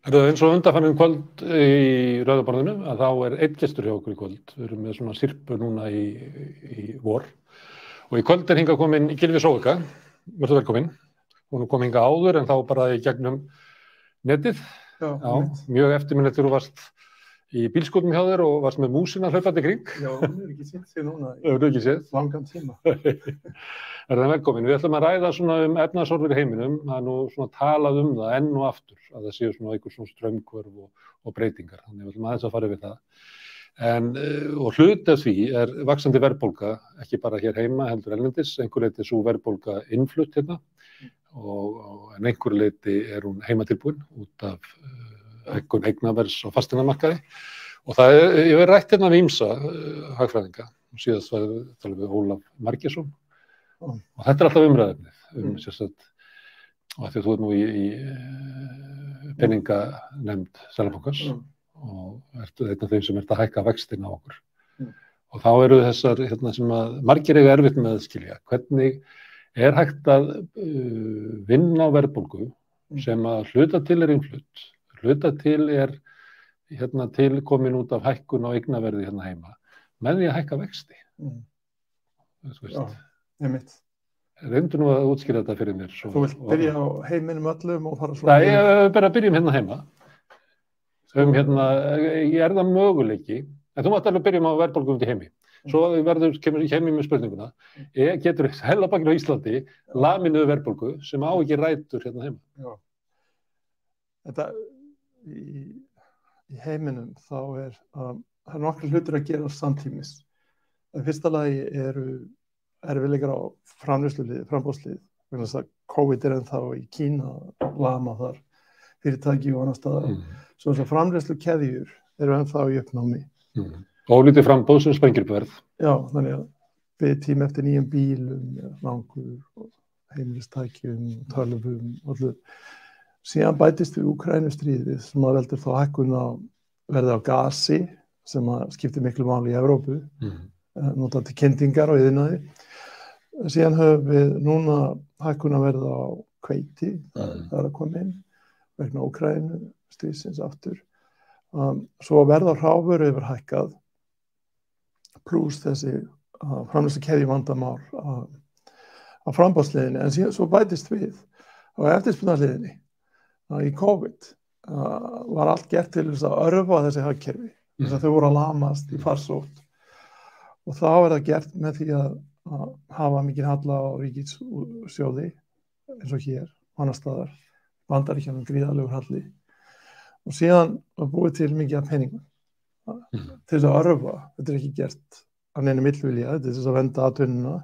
Eins og undanfarið kvöld í Rauða borðinu að þá einn gestur hjá okkur í kvöld. Við erum með svona sirpu núna í vor. Og í kvöld hingað komin Gylfi Zoëga. Vertu velkomin. Hún kom hingað áður en þá bara í gegnum netið. Já, mjög eftirminnilegt þú varst í bílskútum hjá þér og varst með músina hlaupandi í kring. Já, hún ekki séð sig núna ekki séð. Langan tíma. Það velkomin. Við ætlum að ræða svona efnahagshorfur í heiminum. Það nú svona talað það enn og aftur að það séu svona einhver svona straumhvörf og breytingar. Þannig við ætlum aðeins að fara yfir það. Og hluti af því vaxandi verðbólga, ekki bara hér heima heldur erlendis, einhver leyti sú verðbólga innflutt hérna en einhver leyti hún heimatilbúin út af hækkun eignaverðs á fasteignamarkaði. Og það ég verið rætt hérna við ýmsa hagfræðinga. Síðast var talað við Ólaf Margeirsson. Og þetta alltaf umræðefnið sérstætt og því þú nú í peninganefnd Seðlabankans og ertu einn af þeim sem að hækka vextina á okkur. Og þá eru þessar sem að margir eiga erfitt með að skilja. Hvernig hægt að vinna á verðbólgu sem að hluta til innflutt, hluta til til komin út af hækkun á eignaverði hérna heima, með því að hækka vexti. Já, einmitt. Reyndu nú að útskýra þetta fyrir mér. Þú vilt byrja á heiminum öllum og fara svo... Nei, bara byrjum hérna heima. Það möguleiki, en þú mátt alveg byrjum á verðbólgu út í heimi. Svo kemur heimi með spurninguna, getur Seðlabankinn á Íslandi laminuðu verðbólgu sem á ekki rætur hérna heima? Já. Þetta í heiminum þá það nokkrir hlutir að gera samtímis. Í fyrsta lagi eru erfiðleikar á framboðslið, vegna þess að COVID ennþá í Kína, lama þar fyrirtæki og annars staðar. Svo þess að framleiðslukeðjur eru ennþá í uppnámi. Ólítið framboð sem sprengir upp verð. Já, þannig að biðtími eftir nýjum bílum, rangur, heimilistækjum, tölvum, allur. Síðan bætist við Úkraínustríðið sem að veldur þá hækkun á verði á gasi sem að skiptir miklu máli í Evrópu, notað til kyndingar og iðnaði. Síðan höfum við núna hækkun að verða á hveiti, það að koma inn, vegna Úkraínustríðsins aftur. Svo verða hrávöru yfir hækkað, pluss þessi framleiðslukeðju vandamál á framboðsliðinni, en svo bætist við á eftirspurnarliðinni í COVID var allt gert til þess að örva þessi hagkerfi, þess að þau voru að lamast í farsótt og þá það gert með því að hafa mikinn halla á ríkissjóði eins og hér, annars staðar, Bandaríkjunum gríðarlegur halli og síðan var búið til mikið af peningum til þess að örva, þetta ekki gert af neinu millvilja, þetta til þess að venda atvinnuna.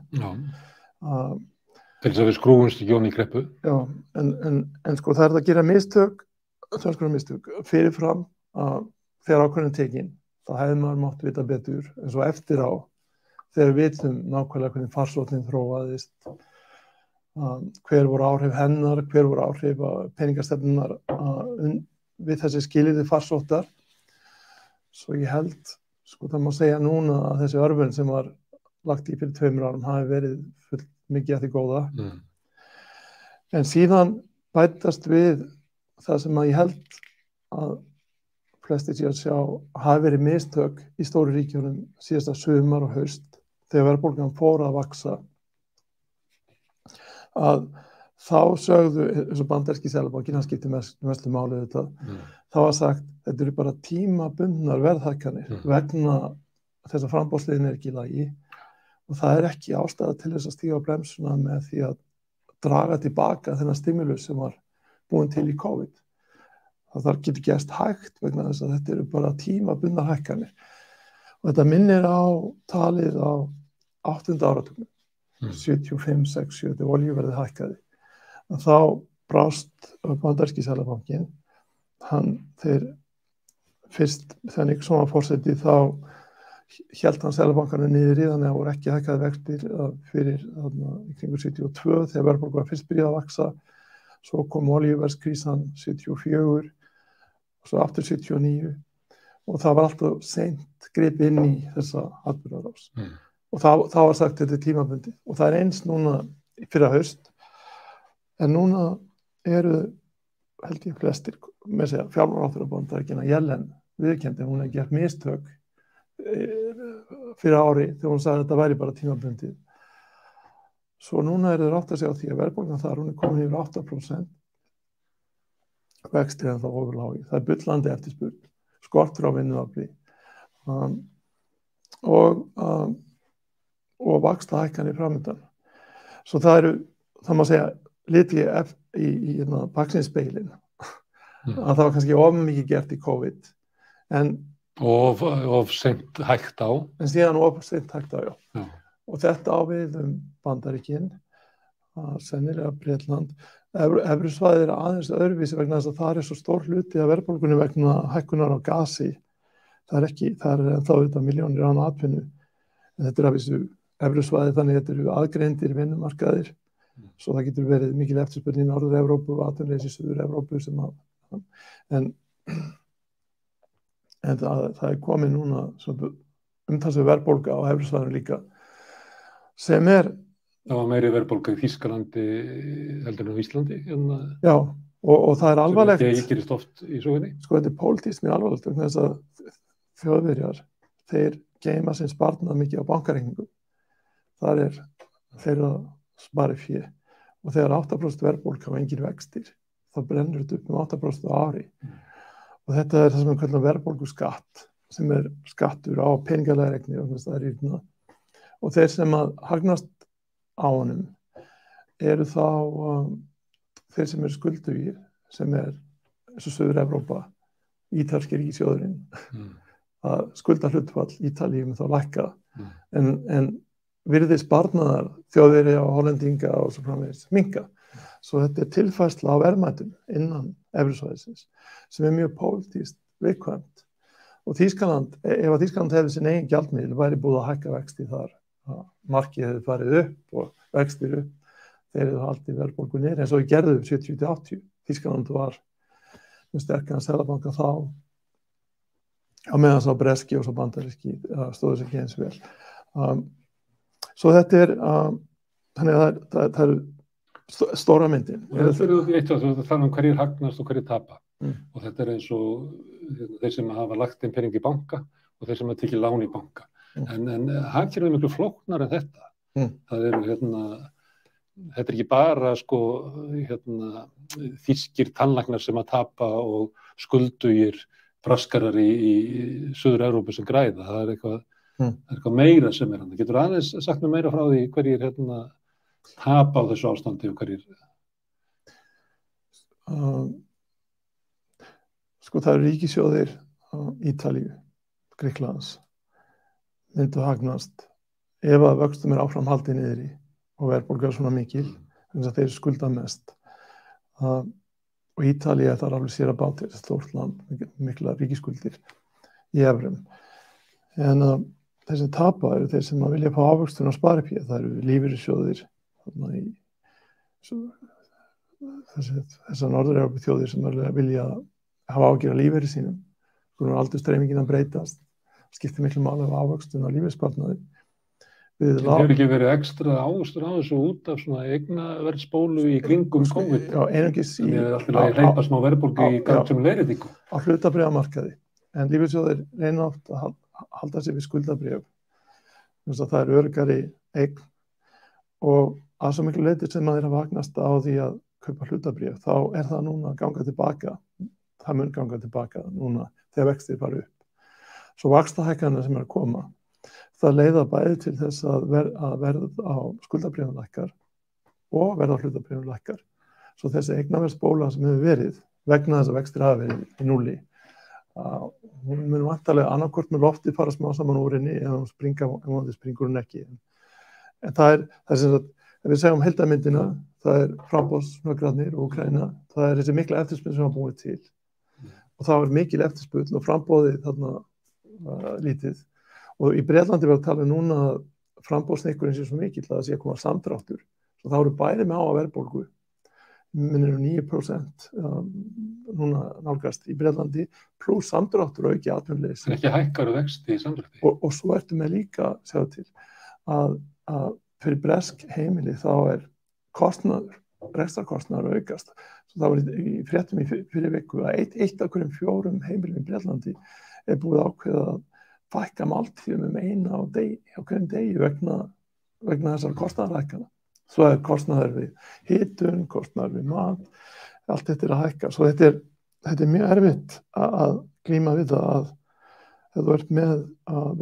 Til þess að við skrúfumst ekki ofan í kreppu. Já, en sko það að gera mistök, fyrirfram þegar ákvörðun tekin, þá hefði maður mátt vita betur, en svo eftir á, þegar við vitum nákvæmlega hvernig farsóttin þróaðist, hver voru áhrif hennar, hver voru áhrif peningastefnunar við þessi skilyrði farsóttar. Svo ég held, sko það má segja núna að þessi örvun sem var lagt í fyrir 2 árum hafi verið full mikið að því góða. En síðan bætast við það sem að ég held að flestir sé að sjá hafi verið mistök í stóru ríkjunum síðasta sumar og haust þegar verðbólgan fór að vaxa. Að þá sögðu, eins og bandaríski Seðlabankinn, hann skipti mestu máli þetta, þá var sagt, þetta eru bara tímabundnar verðhækkanir vegna þess að framboðsliðin ekki í lagi og það ekki ástæða til þess að stíga á bremsuna með því að draga tilbaka þennan stimulus sem var búin til í COVID. Það getur gerst hægt vegna þess að þetta eru bara tímabundnar hækkanir. Og þetta minnir á talið á 8. áratugnum, 75, 6, 7, þegar olíuverðið hækkaði. Þá brást bandaríski Seðlabankinn, þeir fyrst þegar Nixon var forseti þá hélt hann Seðlabankanum niður í þannig að voru ekki hækkaði vextir fyrir í kringu 72 þegar verðbólga var fyrst byrjað að vaxa, svo kom olíuverðskrísan 74 og svo aftur 79 og það var alltaf seint gripið inn í þessa atburðarás. Og þá var sagt þetta tímabundið og það eins núna fyrir haust en núna eru held ég flestir, með segja, fjármálaráðherra Bandaríkjanna, Yellen, viðurkenndi, hún hefði gert mistök fyrir ári þegar hún sagði að þetta væri bara tímabundið. Svo núna þeir átt að segja á því að verðbólgan þar, hún komin yfir 8%, vextir en þá ofurlági. Það bullandi eftirspurn, skortur á vinnuafli og vaxtahækkanir framundan. Svo það má segja, liti í baksinspeilin að það var kannski of mikið gert í COVID of seint hægt á en síðan of seint hægt á, já. Og þetta á við Bandaríkin, sennilega Bretland. Evrusvæðið aðeins öðruvísi vegna þess að það svo stór hluti af verðbólgunni vegna hækkunar á gasi. Það er ennþá auðvitað milljónir án atvinnu. En þetta af þessu evrusvæðið, þannig þetta eru aðgreindir vinnumarkaðir. Svo það getur verið mikil eftirspurn í Norður-Evrópu og atvinnuleysi í Suður-Evrópu en það komið núna umtalsverð verðbólga á evrusvæðinu líka sem Það var meiri verðbólga í Þýskalandi heldur en á Íslandi. Já, og það er alvarlegt. Sem ekki gerist oft í sögunni. Sko, þetta er pólitískt mjög alvarlegt vegna þess að Þjóðverjar, þeir geyma sinn sparnað mikið á bankareikningum. Það þeirra spari fé. Og þegar 8% verðbólga og engin vextir, þá brennur þetta upp 8% á ári. Og þetta það sem við kallum verðbólguskatt, sem skattur á peningalega reikni, það rýrna. Og þeir sem að hagnast á honum eru þá þeir sem skuldugir, sem eins og Suður-Evrópa, ítalski ríkissjóðurinn, að skulda hlutfall Ítalíu þá lækka. En virði sparnaðar Þjóðverja og Hollendinga og svo framvegis minnka. Svo þetta tilfærsla á verðmætum innan evrusvæðisins sem mjög pólitískt viðkvæmt. Og Þýskaland, ef að Þýskaland hefði sinn eigin gjaldmiðil, væri búið að hækka vexti þar. Markið hefði farið upp og vextir upp. Þeir hefði haldið verðbólgu niður eins og við gerðum 70-80. Þýskaland var með sterkan seðlabanka þá á meðan sá breski og svo bandaríski stóðu sig ekki eins vel. Svo þetta þannig að það er stóra myndin. Það er eitt að þannig hverjir hagnast og hverjir tapa. Og þetta eins og þeir sem hafa lagt inn pening í banka og þeir sem hafa tekið lán í banka. En hagkerfið miklu flóknar en þetta. Það þetta er ekki bara þýskir tannlæknar sem að tapa og skuldugir braskarar í Suður-Evrópu sem græða. Það eitthvað meira sem hann. Getur aðeins sagt mér meira frá því hverjir tapa á þessu ástandi og hverjir? Það eru ríkissjóðir Ítalíu, Grikklands, myndu hagnast ef að vöxtum áfram haldið niðri og verðbólga svona mikil, þannig að þeir skulda mest. Og Ítalía þarf alveg sér að báta þetta stórt land, mikla ríkisskuldir í evrum. En þeir sem tapa eru þeir sem vilja fá ávöxtun á sparifé. Það eru lífeyrissjóðir, þessar Norður-Evrópu þjóðir sem vilja hafa ágjör af lífeyri sínum. Aldursdreifingin að breytast. Skiptir miklu máli af ávöxtun á lífeyrissparnaði. Það hefur ekki verið ekstra ávöxtur á þessu út af svona eignaverðsbólu í kringum COVID. Já, einungis í... Þannig að alltaf að hleypa smá verðbólgu í gangjum leiðréttingu. Á hlutabréfamarkaði. En lífeyrissjóðir reyna oft að halda sig við skuldabréf. Þannig að það er öruggari eign og að svo miklu leyti sem maður að vagnast á því að kaupa hlutabréf, þá það núna að ganga tilbaka. Það mun ganga tilbaka núna þegar vextir fara upp. Svo vaxtahækkanir sem að koma, það leiða bæði til þess að verð á skuldabréfum lækkar og verð á hlutabréfum lækkar. Svo þessi eignaverðsbóla sem hefur verið vegna þess að vextir hafa verið í núlli, hún mun væntanlega annarkvort með loftið fara smá saman úr henni eða hún springur hún ekki. En það sem sagt, ef við segjum heildarmyndina, það framboðshnöggrarnir og Úkraína, það þessi mikla eftirspurn sem var búið til. Og það var mikil eftirspurn og framboðið þarna lítið. Og í Bretlandi var að tala núna að framboðsnykkurinn sé svo mikill að það sé að koma samdráttur. Svo það voru bæði með háa verðbólgu. Minnir 9% núna nálgast í Bretlandi pluss samdráttur og ekki atvinnuleysi. En ekki hækkar og vexti í samdrætti. Og svo ertu með líka sjáðu til að fyrir bresk heimili þá kostnaður rekstrarkostnaður aukast. Svo það var í fréttum fyrir viku að eitt af hverjum 4 heimilum í Bretlandi búið ákveða að fækka máltíðum eina á hverjum degi vegna þessar kostnaðarhækkana. Svo kostnaður við hitun, kostnaður við mat, allt þetta að hækka. Svo þetta er mjög erfitt að glíma við það að þú ert með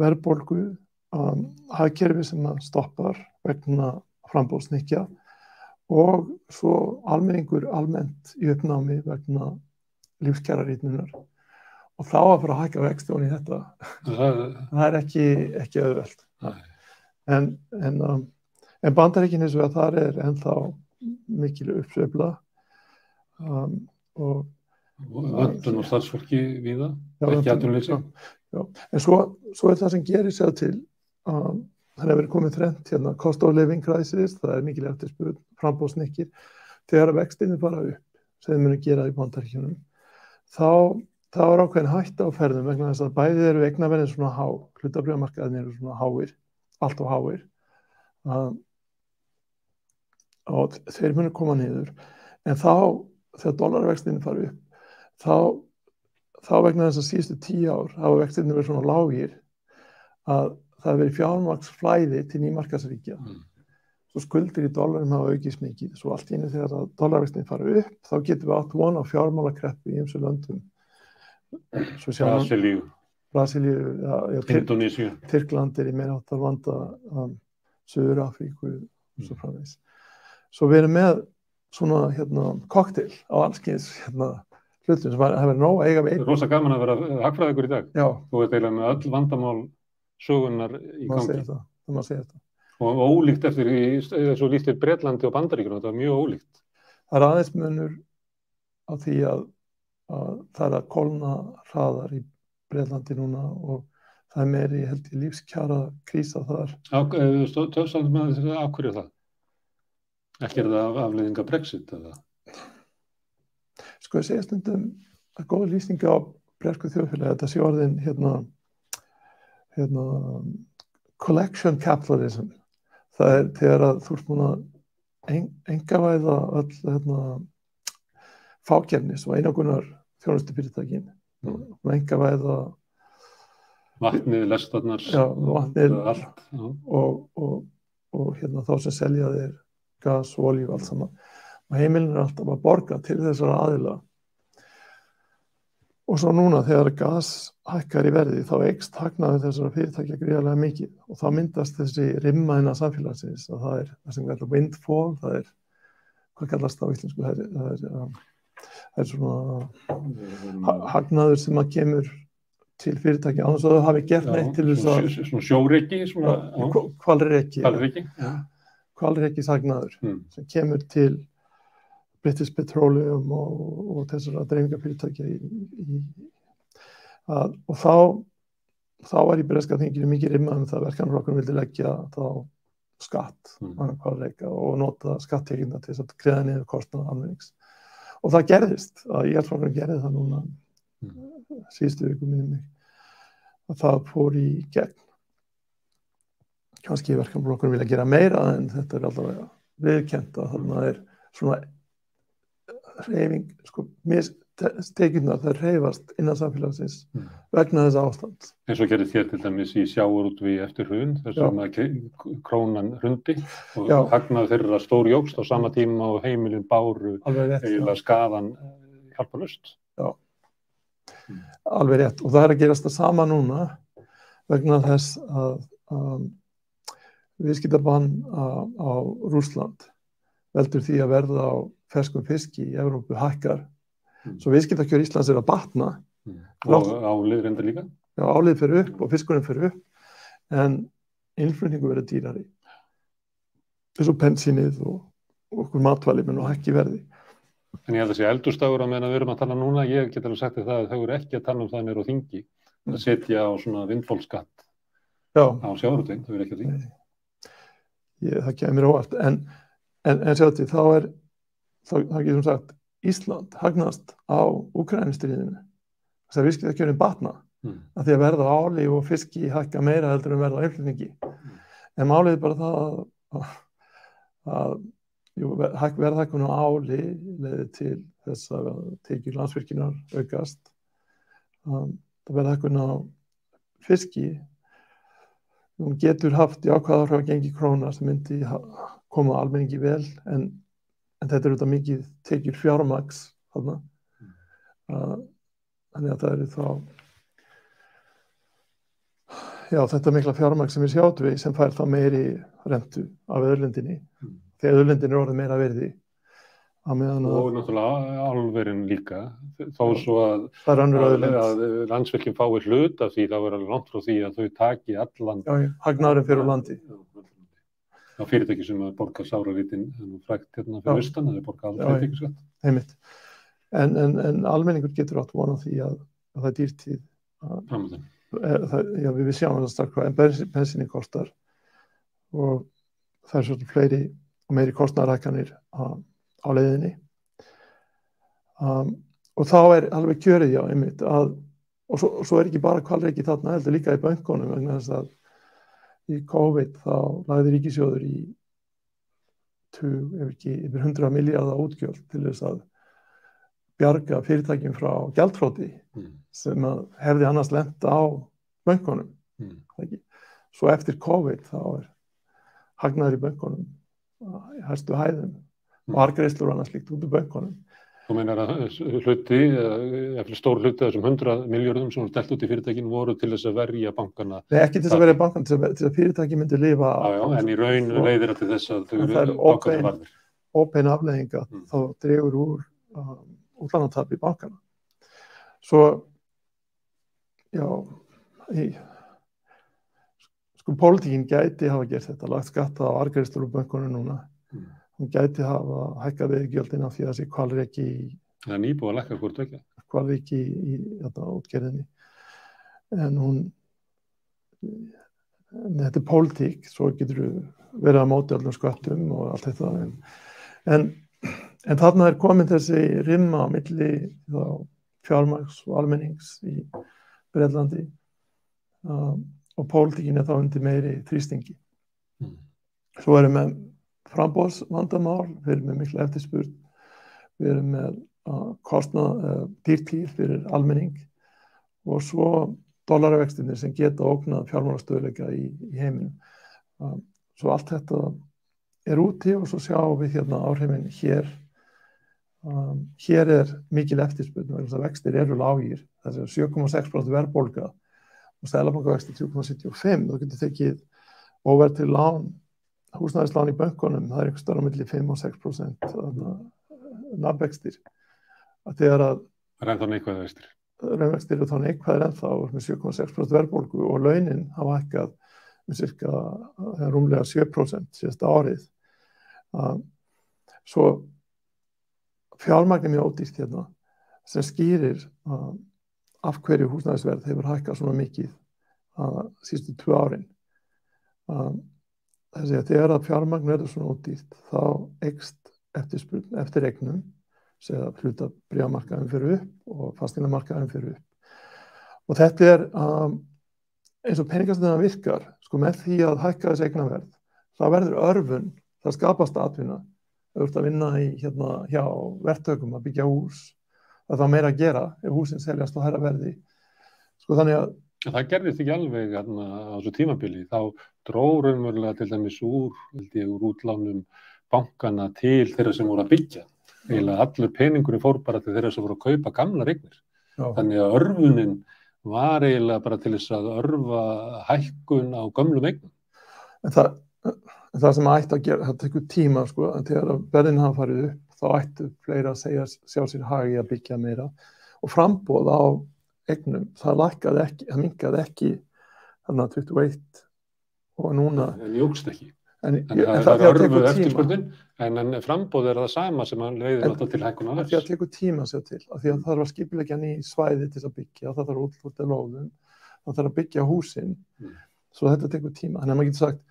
verðbólgu, hagkerfi sem stoppar vegna framboðsnykkja og svo almenningur almennt í uppnámi vegna lífskjararýrnunar. Og þá að fara að hækka vexti ofan í þetta, það er ekki auðvelt. En Bandaríkin hins vegar þar er ennþá mikil uppsveifla og vöntun og starfsfólki víða, ekki atvinnuleysi. En svo það sem gerir sér til það hefur komið þrennt hérna, cost of living crisis, það er mikil eftirspurn, framboðsnykkir, þegar vextinni fara upp, sem þið munu gera í Bandaríkjunum, þá er ákveðin hætta á ferðum vegna þess að bæði eru eignaverðin svona há, hlutabréfamarkaðirnir eru svona háir, allt of háir, og þeir munu koma niður, en þegar dollarvextinni fara upp, þá vegna þess að síðustu 10 ár hafa vextinni verið svona lágir að það hefur verið fjármagnsflæði til nýmarkaðsríkja. Svo skuldir í dollarum hafa aukist mikið. Svo allt í einu þegar dollarvextin fara upp, þá getum við átt von á fjármálakreppu í ýmsum löndum. Brasilíu, Indonesíu. Tyrkland í meira áttar vanda, Suður-Afríku og svo framvegis. Svo við erum með svona kokteil á allskyns hlutum sem hefur nóg að eiga við. Það er rosa gaman að vera hagfræðingur í dag. Já. Þú ert eiginlega með öll vandamál sögunar í gangi. Það má segja þetta. Og ólíkt eftir, svo líkt til Bretlandi og Bandaríkjunum, þetta var mjög ólíkt. Það er aðeins munur á því að það er að kólna hraðar í Bretlandi núna og það er meiri, held ég, lífskjara krísa þar. Töfsaldum með þess að af hverju það? Ekki er það afleiðinga Brexit eða? Sko ég segja stundum að góð lýsing á bresku þjóðfélagi, þetta sé orðin collection capitalism. Það er þegar að þú ert búin að einkavæða öll fákeppnis og einokunar þjónustufyrirtækin og einkavæða vatnið, lestarnar, allt og þá sem selja þér gas og olíu allt saman og heimilin er alltaf að borga til þessara aðila. Og svo núna þegar gas hækkar í verði þá eykst hagnaður þessara fyrirtækja gríðarlega mikið og þá myndast þessi rimma innan samfélagsins að það er það sem kallar windfall, það er, hvað kallast það á íslensku, það er svona hagnaður sem að kemur til fyrirtækja án þess að þau hafi gert neitt til þess að svona sjóreiki, hvalreikis hagnaður sem kemur til British Petroleum og þessara dreifingarfyrirtækja og þá var í breska þinginu mikið rimmað það verkanflokkurinn vildi leggja þá skatt og nota skatttekjurnar til þess að greiða niður kostnað almennings og það gerðist að íhaldsflokkurinn gerði það núna síðustu viku minni mig að það fór í gegn kannski verkanflokkurinn vilja gera meira en þetta er alltaf viðurkennt að þarna er svona hreyfing, tekjurnar þær hreyfast innan samfélagsins vegna þess ástand. Eins og gerði þér til dæmis í sjávarútvegi eftir hrun, þess að krónan hrundi og hagnaður þeirra stór jókst á sama tíma og heimilin báru eiginlega skaðan hjálparlaust. Já, alveg rétt og það er að gerast það sama núna vegna þess að viðskiptabann á Rússland veldur því að verða á ferskum fiski í Evrópu hækkar. Svo viðskiptakjör Íslands er að batna. Og álið reyndar líka? Já, álið fer upp og fiskurinn fer upp, en innflutningur verður dýrari. Eins og bensínið og okkur matvæli menn og hækki verði. En ég held að sé eldurstagur á meðan við erum að tala núna, ég get alveg sagt það að þau eru ekki að tala það niður á þingi, að setja á svona vindfólksskatt á sjávarútveginn, þau eru ekki að því. Það kemur óvart, en sjátti, þá getum sagt, Ísland hagnast á Úkraínustríðinu. Þess að viðskiptakjörin batna, að því að verða á áli og fiski hækka meira heldur en verða á innflutningi. En málið er bara það að verðhækkun á áli leiðir til þess að tekjur Landsvirkjunar aukast. Verðhækkun á fiski, hún getur haft jákvæð áhrif á gengi krónunnar sem myndi koma almenningi vel, en þetta er auðvitað mikið tekjur fjármagns þarna. Þannig að það eru þá þetta mikla fjármagn sem er sjávarútvegi sem fær þá meiri rentu af auðlindinni. Þegar auðlindin er orðið meira virði. Og náttúrulega álverin líka, þó svo að Landsvirkjun fái hlut af því, þá er alveg langt frá því að þau taki allan. Hagnaðurinn fer úr landi. Já, fyrirtæki sem að borga sáralítinn, frægt hérna fyrir austan, það er borgað alveg fyrirtækisskatt. Einmitt. En almenningur getur átt von á því að það er dýrtíð. Framöndin. Við sjáum það strax hvað en bensinni kostar og það er svolítið fleiri og meiri kostnaðarhækkanir á leiðinni. Og þá er alveg kjörið, einmitt, og svo er ekki bara hvalreki þarna, heldur líka í bönkunum, vegna þess að í COVID þá lagði ríkissjóður í yfir 100 milljarða útgjöld til þess að bjarga fyrirtækjum frá gjaldþroti sem hefði annars lent á bönkunum. Svo eftir COVID þá er hagnaður í bönkunum í hæstu hæðum og arðgreiðslur og annað slíkt út úr bönkunum. Þú meinar að stór hluti af þessum 100 milljörðum sem voru delt út í fyrirtækin voru til þess að verja bankana? Nei, ekki til þess að verja bankana, til að fyrirtæki myndi lifa. En í raun leiðir það til þess að þau eru bankana varðir. Óbein afleiðinga, þá dregur úr útlánatap í bankana. Svo, pólitíkin gæti hafa gert þetta, lagt skatta á arðgreiðslur úr bönkunum núna. Hún gæti hafa hækkað veiðigjöldin af því að þessi hvalreki það er nýbúið að lækka hvort ekki. Hvalreki í útgerðinni. En þetta er pólitík, svo getur verið að móti öllum sköttum og allt þetta. En þarna er komin þessi rimma á milli fjármagns og almennings í Bretlandi og pólitíkin er þá undir meiri þrýstingi. Svo erum við framboðsvandamál, við erum með mikla eftirspurn, við erum með dýrtíð fyrir almenning og svo dollaravextirnir sem geta ógnað fjármálastöðugleika í heiminum. Svo allt þetta er úti og svo sjáum við hérna áhrifin hér. Hér er mikil eftirspurn og þess að vextir eru lágir, þess að 7,6% verðbólga og seðlabankavextir 3,75, þá getur tekið óverðtryggð lán, húsnæðislán í bönkunum, það er einhvers staðar á milli 5 og 6% nafnvextir. Þegar að ennþá neikvæðir vextir. Raunvextir eru þá neikvæðir ennþá með 7,6% verðbólgu og launin hafa hækkað cirka rúmlega 7% síðasta árið. Svo fjármagn er mjög ódýrt hérna sem skýrir af hverju húsnæðisverð hefur hækkað svona mikið síðustu 2 árin. Þessi að þegar að fjármagn verður svona ódýrt þá eykst eftirspurn eftir eignum, segja hlutabréfamarkaðurinn fer upp og fasteignamarkaðurinn fer upp. Og þetta er eins og peningastefnan virkar, með því að hækka þessi eignaverð, það verður örvun, það skapast atvinna. Þú ert að vinna hjá verktökum að byggja hús, það er meira að gera ef húsin seljast á hærra verði. Þannig að það gerðist ekki alveg á þessu tímabili, þá dró raunverulega til dæmis úr útlánum bankana til þeirra sem voru að byggja. Eiginlega allur peningurinn fór bara til þeirra sem voru að kaupa gamlar eignir. Þannig að örvunin var eiginlega bara til þess að örva hækkun á gömlum eignum. En það sem ætti að gera, það tekur tíma, en þegar verðin hafa farið upp, þá ættu fleiri að sjá sér hagi að byggja meira. Og framboð á eignum, það lækkaði ekki, það minnkaði ekki þarna 21 og núna. En jókst ekki. En það er örfuð eftirspurnin, en framboð er það sama sem leiðir alltaf til hækkunar verðs. Það tekur tíma að sjá til, af því að það þarf að skipuleggja ný svæði til að byggja, það þarf að útflutta lóðum, það þarf að byggja húsin, svo þetta tekur tíma. Þannig að maður getur sagt,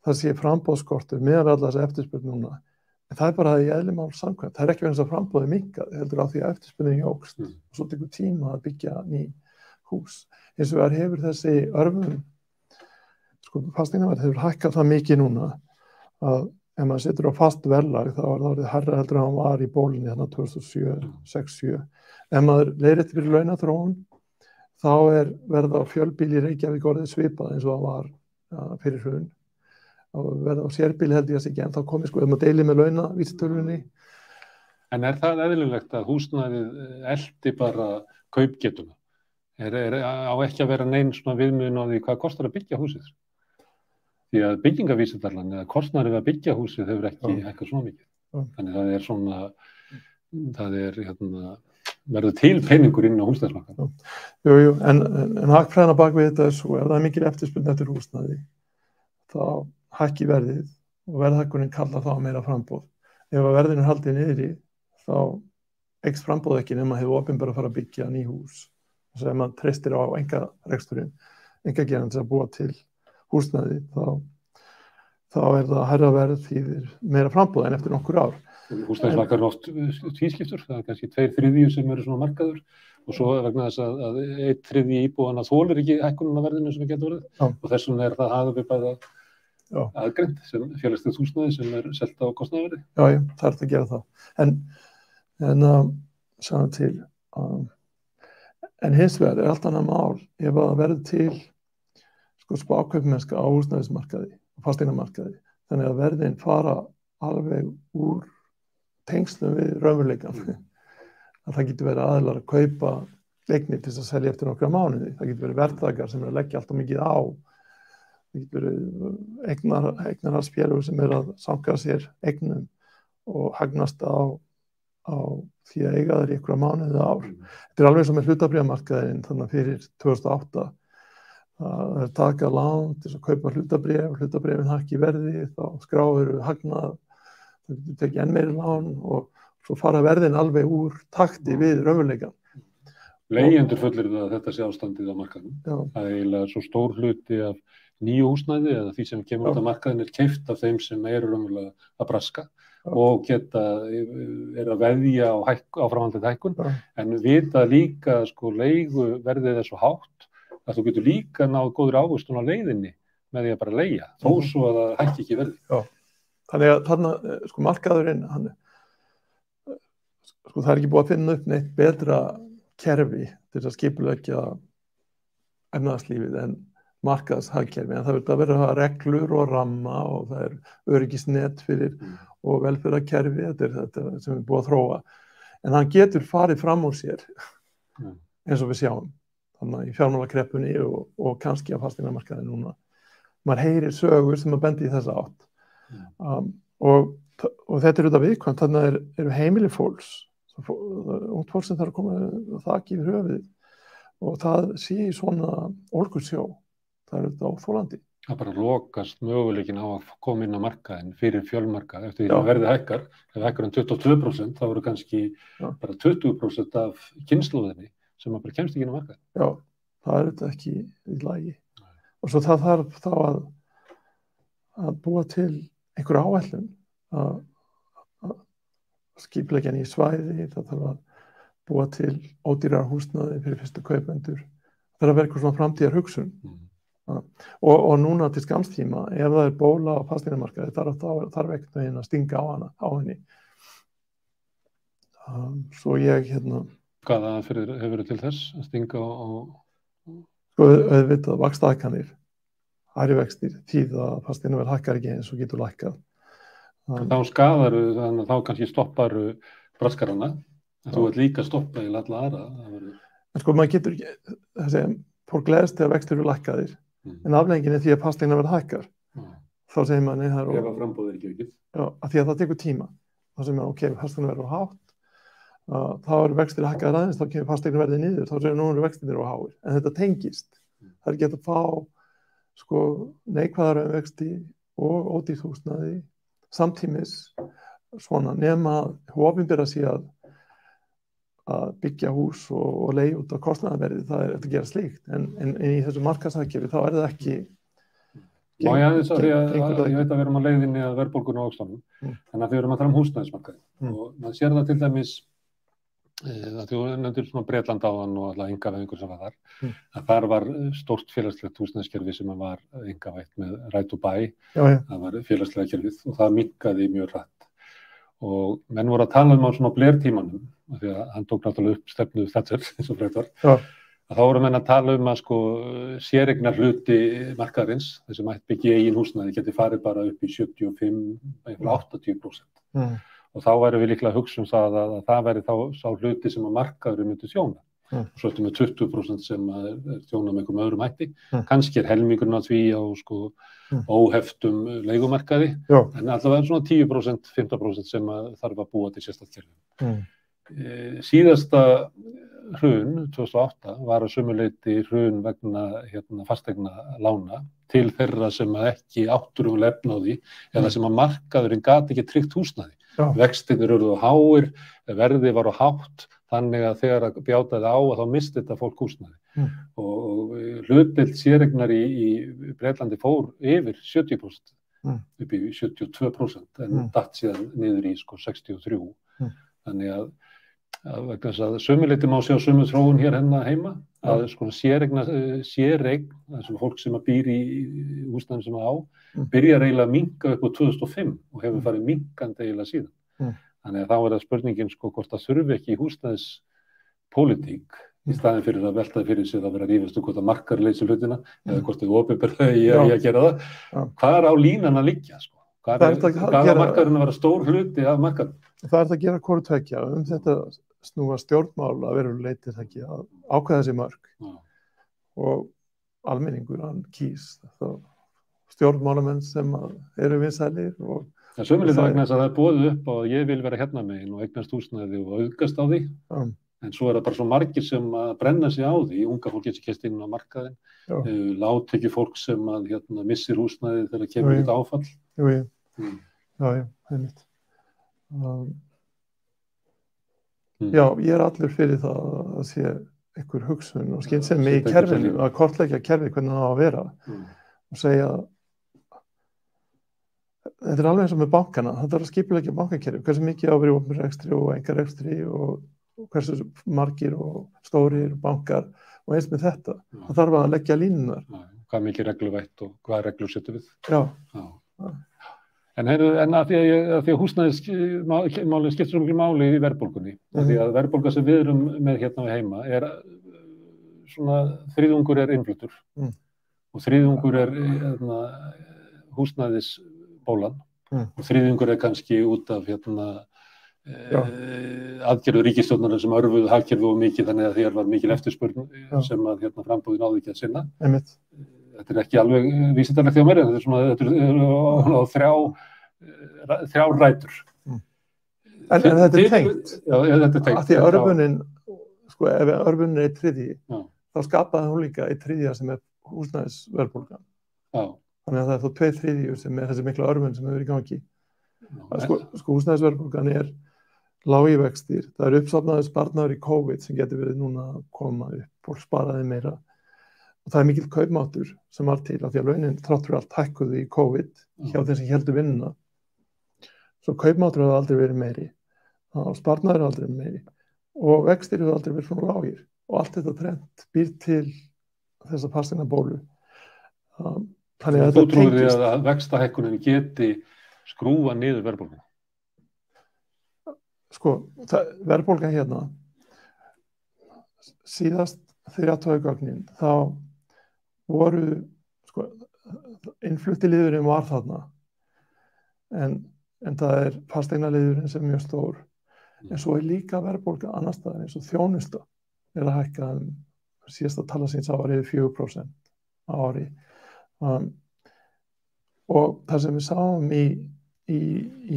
það sé framboðskortur meðan allar þessi eftirspurn núna, en það er bara í eðli máls samkvæmt. Það er ekki vegna þess að framboðið minnkað, heldur á því að eftirspurnin jókst og svo tekur tíma að byggja ný hús. Hins vegar hefur þessi örvun, fasteignaverð hefur hækkað það mikið núna að ef maður setur á fast verðlag þá það orðið hærra heldur en hann var í bólinni hérna 2007, 6-7. Ef maður leiðréttir fyrir launaþróun þá verð á fjölbíl í Reykjavík orðið svipað eins og það var fyrir hrun. Og verð á sérbíl held ég að sé ekki en þá komið ef maður deilir með launavísitölunni. En það eðlilegt að húsnæðið eldi bara kaupgetuna? Á ekki að vera nein svona viðmiðun á því hvað kostar að byggja húsið? Því að byggingavísitalan eða kostnaður við að byggja húsið hefur ekki eitthvað svona mikið. Þannig það er svona, verður til peningur inn á húsnæðismarkaðnum. Jú, en hagfræðina bak við þetta svo ef það er mikil eftirspurn eftir húsnæði, þá hækki verðið og verðhækkunin kallar þá meira framboð. Ef að verðinu er haldið niðri, þá eykst framboð ekki nema hefur opinber að fara að byggja ný hús. Þess að ef maður treystir á einkareksturinn, einkagerann til að búa til húsnæði, þá það hærra verð þýðir meira framboð en eftir nokkur ár. Húsnæðismarkaður er oft tvískiptur, það er kannski 2/3 sem eru svona markaður og svo vegna þess að 1/3 íbúanna þolir ekki hækkunina verðinu sem getur verið og þess vegna það hafi bara aðgreind sem félagslegt húsnæði sem selt á kostnaðarverði. Já, það að gera það. En sagði til en hins vegar allt annað mál ef það verður til spákaupmennska á húsnæðismarkaði og fasteignamarkaði. Þannig að verðin fara alveg úr tengslum við raunveruleikann. Að það getur verið aðilar að kaupa eignir til að selja eftir nokkra mánuði. Það getur verið verðtakar sem að leggja alltaf mikið á. Það getur verið eignarhaldsfélög sem að sanka sér eignum og hagnast á því að eiga þær í einhverja mánuði eða ár. Þetta er alveg sem með hlutabréfamarkaðinn þannig fyrir 2008. Það taka lán til að kaupa hlutabréfin hækki verði, þá skráir hagnað, það getur tekið enn meiri lán og svo fara verðin alveg úr takti við raunveruleikann. Leigjendur fullyrða að þetta sé ástandið á markaðnum. Það er eiginlega svo stór hluti af nýju húsnæði eða því sem kemur út af markaðinn keypt af þeim sem eru raunverulega að braska og að veðja á framhaldandi hækkun, en vita líka leigu verðið er svo hátt að þú getur líka náð góður ávöxtun á leiðinni með því að bara leigja, þó svo að það hækki ekki verði. Já, þannig að þarna markaðurinn, það er ekki búið að finna upp neitt betra kerfi til að skipuleggja efnahagslífið en markaðshagkerfi, en það verður að vera reglur og ramma og það er öryggisnet fyrir og velferðarkerfi, þetta sem er búið að þróa, en hann getur farið fram úr sér eins og við sjáum. Þannig í fjármálakreppunni og kannski á fasteignamarkaði núna. Maður heyrir sögur sem að bendi í þessa átt. Og þetta er auðvitað viðkvæmt, þannig eru heimili fólks, ungt fólk sem þarf að koma þaki yfir höfuðið og það sé í svona ólgusjó. Það er auðvitað óþolandi. Það bara lokast möguleikin á að koma inn á markaðinn fyrir fjölmarkað eftir því að verðið hækkar. Ef hækkar 22% þá eru kannski bara 20% af kynslóðinni sem maður bara kemst ekki inn á markaðinn. Já, það er þetta ekki í lagi. Og svo það þarf þá að búa til einhver áætlun að skipuleggja ný svæði, það þarf að búa til ódýrar húsnæði fyrir fyrstu kaupendur. Það þarf að vera eitthvað svona framtíðar hugsun. Og núna til skamstíma, ef það er bóla á fasteignamarkaði, þarf ekkert að stinga á henni. Svo ég Hvaða hefur verið til þess að stinga á? Auðvitað vaxtahækkanir, hærri vextir, þýða að fasteignaverð hækkar ekki eins og getur lækkað. Þá skaðaru, þannig að þá kannski stopparu braskarana, en þú ert líka að stoppa í alla aðra. En maður getur ekki, fólk gleðst þegar vextir eru lækkaðir, en afleiðingin er því að fasteignaverð hækkar. Þá segir maður, ef að framboð er ekki aukið. Já, af því að það tekur tíma. Þá segir maður, fasteignaverð er hátt. Þá eru vextir hækkaðir aðeins, þá kemur fasteignaverðið niður, þá segir nú eru vextirnir og háir. En þetta tengist. Það er ekki að fá neikvæðar vexti og ódýrt húsnæði samtímis svona nema opinbera sé að byggja hús og leigja út á kostnaðarverði, það er að gera slíkt. En í þessu markaðshagkerfi þá er það ekki. Já, ég veit að við erum á leiðinni að verðbólguna á Oxfam, en að við erum að tala húsnæðismarkaði og maður sér það til dæmis að þú nefndir svona Bretland áðan og alltaf einkavæðingur sem var þar, að þar var stórt félagslegt húsnæðiskerfi sem var einkavætt með Right to Buy, það var félagslega kerfið og það minnkaði mjög hratt. Og menn voru að tala á svona Blair-tímanum, af því að hann tók náttúrulega upp stefnu Thatcher, eins og frétt var, að þá voru menn að tala að sko séreignar hluti markaðarins, þessi mætt byggja eigin húsnæði, geti farið bara upp í 75–80%. Og þá væri við líklega að hugsa það að það væri þá sá hluti sem að markaðurinn myndi þjóna. Og svo ertu með 20% sem er þjóna með einhverjum öðrum hætti. Kannski helmingurinn af því á sko óheftum leigumarkaði, en allavega svona 10%, 15% sem þarf að búa til sérstakt kerfi. Síðasta hrun, 2008, var að sömuleyti hrun vegna fasteigna lána til þeirra sem ekki áttur efna á því, eða sem að markaðurinn gat ekki tryggt húsnæði. Vextirnir urðu háir, verðið var á hátt, þannig að þegar að bjátaði á að þá misti þetta fólk húsnæði. Og hlutdeild séreignar í Bretlandi fór yfir 70%, upp í 72%, en datt síðan niður í sko 63%. Þannig að vegna þess að sömuleyti má sjá sömu þróun hér heima, að sko séreign, þessum fólk sem að býr í húsnæðum sem á, byrjar eiginlega að minnka upp á 2005 og hefur farið minnkandi eiginlega síðan. Þannig að þá það spurningin sko hvort það þurfi ekki húsnæðispólitík í staðinn fyrir að velta fyrir sér að vera rífast hvort að markaður leysi hlutina eða hvort þau opinberlega í að gera það. Hvað á línan að liggja sko? Hvað á markaðurinn að vera stór hluti af markaðurinn? Það að gera hvort tveggja þetta snúa stjórnmál að vera leitið ekki að ákveða þessi mörk og almenningur hann kýs stjórnmálamenn sem eru vinsælir og sömuleiðis vegna þess að það er boðið upp á að ég vil vera hérna megin og eignast húsnæði og auðgast á því en svo það bara svo margir sem að brenna sig á því, unga fólk getur keypt inn á markaðinn, lágtekju fólk sem að missir húsnæði þegar kemur þetta áfall. Einmitt. Já, ég allur fyrir það að sé einhver hugsun og skynsemi í kerfinu, að kortleggja kerfið hvernig það á að vera og segja þetta alveg eins og með bankana, það þarf að skipuleggja bankakerfið, hversu mikið á að vera í opinberri rekstri og einkarekstri og hversu margir og stórir bankar og eins með þetta, það þarf að leggja línunar. Hvað mikið regluvætt og hvað reglur setjum við? Já. En að því að húsnæðismálið skiptir svo miklu máli í verðbólgunni, því að verðbólga sem við erum með hérna heima er svona þriðjungur er innfluttur og þriðjungur er húsnæðisbólan og þriðjungur er kannski út af aðgerðu ríkisstjórnar sem örfuðu hagkerfið og mikið þannig að þér var mikil eftirspurn sem að frambúðin náði ekki að sinna. Þetta er ekki alveg vísindalegt hjá mér, þetta er þrjá rætur. En þetta er tengt. Já, þetta er tengt. Af því að örbunin, sko, ef örbunin er í þriðji, þá skapaði hún líka í þriðja sem er húsnæðisverðbólgan. Þannig að það er þá 2/3 sem er þessi mikla örmun sem hefur í gangi. Sko húsnæðisverðbólgan er lágir vextir, það er uppsafnaður sparnaður í COVID sem getur verið núna að koma upp, fólk sparaði meira. Og það er mikill kaupmáttur sem var til af því að launin þrátt fyrir allt hækkuðu í COVID hjá þeim sem héldu vinnuna. Svo kaupmáttur hefur aldrei verið meiri, sparnaður hefur aldrei verið meiri og vextir hefur aldrei verið svona lágir og allt þetta trend býr til þessa fasteignabólu. Þannig að þú trúir því að vextahækkunin geti skrúfa niður verðbólguna? Sko, verðbólgan hérna síðast þegar ég athugaði gögnin, þá voru, sko, innfluttiliðurinn var þarna, en það er fasteignaliðurinn sem er mjög stór, en svo er líka verðbólga annars staðar eins og þjónusta að hækka síðasta tala síns ári 4% á ári. Og það sem við sáum í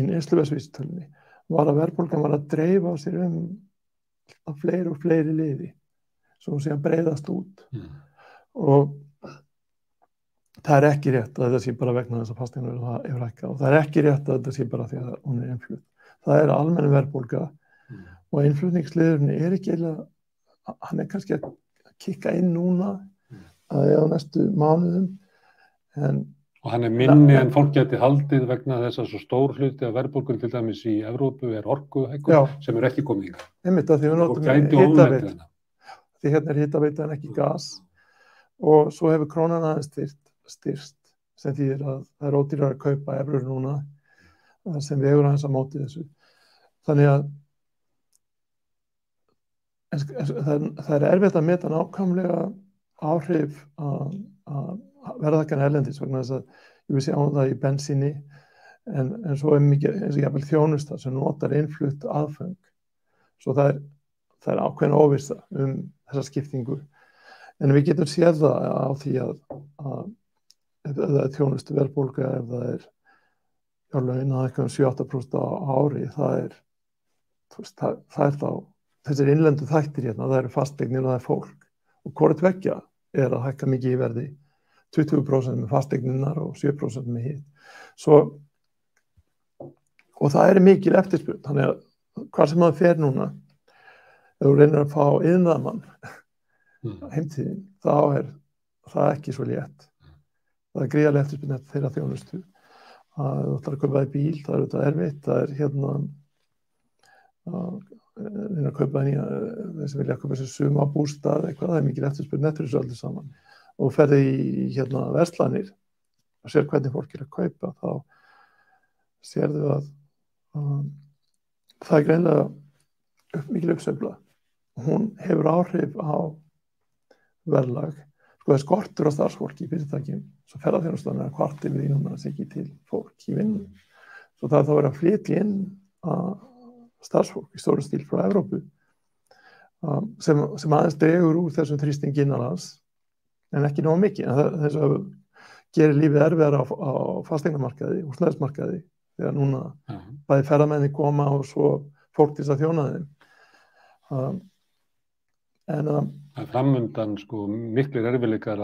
neysluverðsvísitölunni var að verðbólgan var að dreifa sér að fleiri og fleiri liði. Svo hún sé að breiðast út og það er ekki rétt að þetta sé bara vegna þess að fasteignar hefur hækkað og það er ekki rétt að þetta sé bara því að hún er innflutt. Það er almenn verðbólga og innflutningsliðurinn er ekki eiginlega, hann er kannski að kikka inn núna á næstu mánuðum. Og hann minni en fólk geti haldið vegna þess að svo stór hluti af verðbólgun til dæmis í Evrópu orkuhækkun sem ekki komið hingað. Einmitt að því við notum hitaveitu. Því hérna hitaveitan ekki gas og svo hefur krónan aðeins styrst sem þýðir að það ódýrara að kaupa evrur núna sem vegur aðeins á móti þessu. Þannig að það erfitt að meta nákvæmlega áhrif að verðhækkanir erlendis vegna þess að við sjáum það í bensíni en svo mikið eins og jafnvel þjónusta sem notar innflutt aðföng. Svo það er ákveðin óvissa þessa skiptingu. En við getum séð það á því að ef það er þjónustu verðbólga, ef það laun að eitthvað 7-8% á ári, það er þá þessir innlendu þættir hérna, það eru fasteignir og það er fólk. Og hvort tveggja að hækka mikið í verði, 20% með fasteigninar og 7% með hitt. Og það er mikil eftirspurn, þannig að hvað sem maður fer núna, ef þú reynir að fá iðnaðarmann heimtíðin, þá er það ekki svo létt. Það er gríðarlega eftirspurn eftir þeirra þjónustu. Það ætlar að kaupa í bíl, það er auðvitað erfitt, það er hérna að kaupa þeir sem vilja kaupa sér sumarbústað eitthvað, það er mikil eftirspurn eftir þessu öllu saman. Og ferði í verslanir og sér hvernig fólk að kaupa, þá sérðu að það er greinilega mikil uppsveifla. Hún hefur áhrif á verðlag. Sko það skortur á starfsfólki í fyrirtækjum, svo ferðaþjónustan er kvart yfir því núna sé ekki til fólk í vinnu. Svo það er þá verið að flytja inn starfsfólk í stórum stíl frá Evrópu sem aðeins dregur úr þessum þrýstingi innanlands, en ekki nógu mikið. En þess að gerir lífið erfiðara á fasteignamarkaði, húsnæðismarkaði, þegar núna bæði ferðamenni koma og svo fólk til þess að þjóna þeim. Það er framundan miklir erfiðleikar á